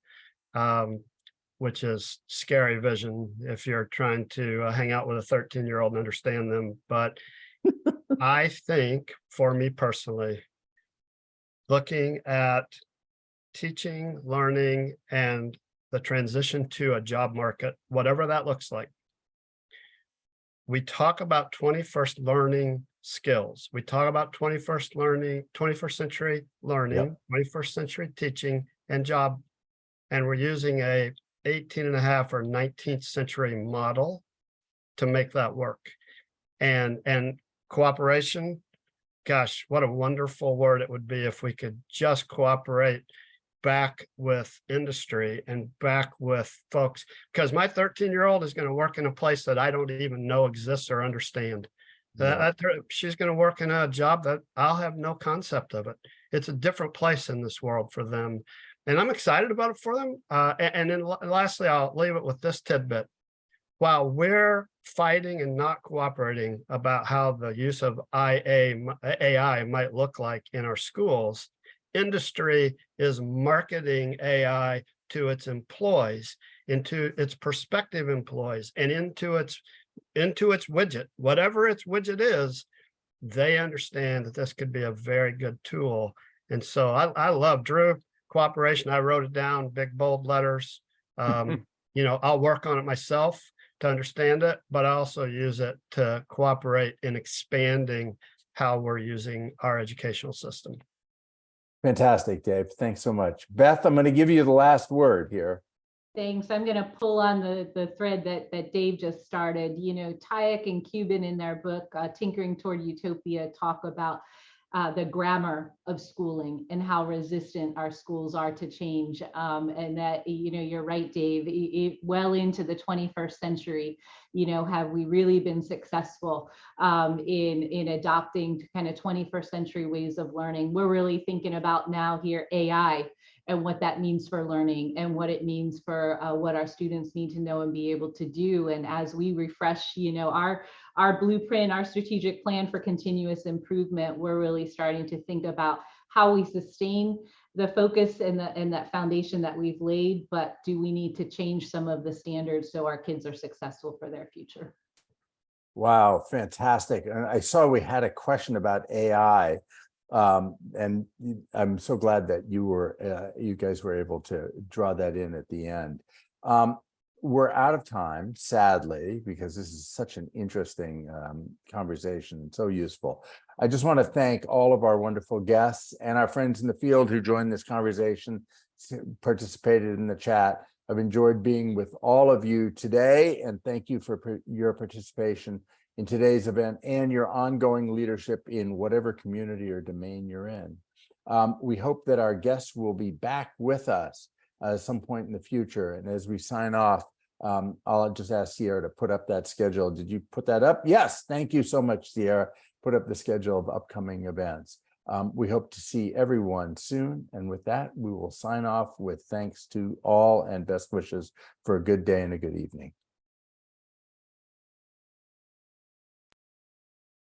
which is scary vision if you're trying to hang out with a 13-year-old and understand them. But I think for me personally, looking at teaching, learning, and the transition to a job market, whatever that looks like. We talk about 21st learning skills. We talk about 21st century learning, 21st century teaching and job. And we're using a 18.5 or 19th century model to make that work. And cooperation, gosh, what a wonderful word it would be if we could just cooperate back with industry and back with folks, because my 13-year-old is going to work in a place that I don't even know exists or understand. She's going to work in a job that I'll have no concept of it. It's a different place in this world for them. And I'm excited about it for them. And then lastly, I'll leave it with this tidbit. While we're fighting and not cooperating about how the use of AI might look like in our schools, industry is marketing AI to its employees, into its prospective employees, and into its widget, whatever its widget is. They understand that this could be a very good tool. And so I love Drew cooperation. I wrote it down, big bold letters. I'll work on it myself to understand it, but I also use it to cooperate in expanding how we're using our educational system.
Fantastic, Dave. Thanks so much. Beth, I'm going to give you the last word here.
Thanks. I'm going to pull on the thread that Dave just started. Tyack and Cuban in their book, Tinkering Toward Utopia, talk about the grammar of schooling and how resistant our schools are to change. And that, you're right, Dave, well into the 21st century, have we really been successful in adopting kind of 21st century ways of learning? We're really thinking about now here AI and what that means for learning and what it means for what our students need to know and be able to do. And as we refresh, our blueprint, our strategic plan for continuous improvement, we're really starting to think about how we sustain the focus and that foundation that we've laid, but do we need to change some of the standards so our kids are successful for their future?
Wow, fantastic. And I saw we had a question about AI. And I'm so glad that you guys were able to draw that in at the end. We're out of time, sadly, because this is such an interesting conversation, so useful. I just want to thank all of our wonderful guests and our friends in the field who joined this conversation, participated in the chat. I've enjoyed being with all of you today, and thank you for your participation in today's event and your ongoing leadership in whatever community or domain you're in. We hope that our guests will be back with us at some point in the future. And as we sign off, I'll just ask Sierra to put up that schedule. Did you put that up? Yes, thank you so much, Sierra. Put up the schedule of upcoming events. We hope to see everyone soon. And with that, we will sign off with thanks to all and best wishes for a good day and a good evening.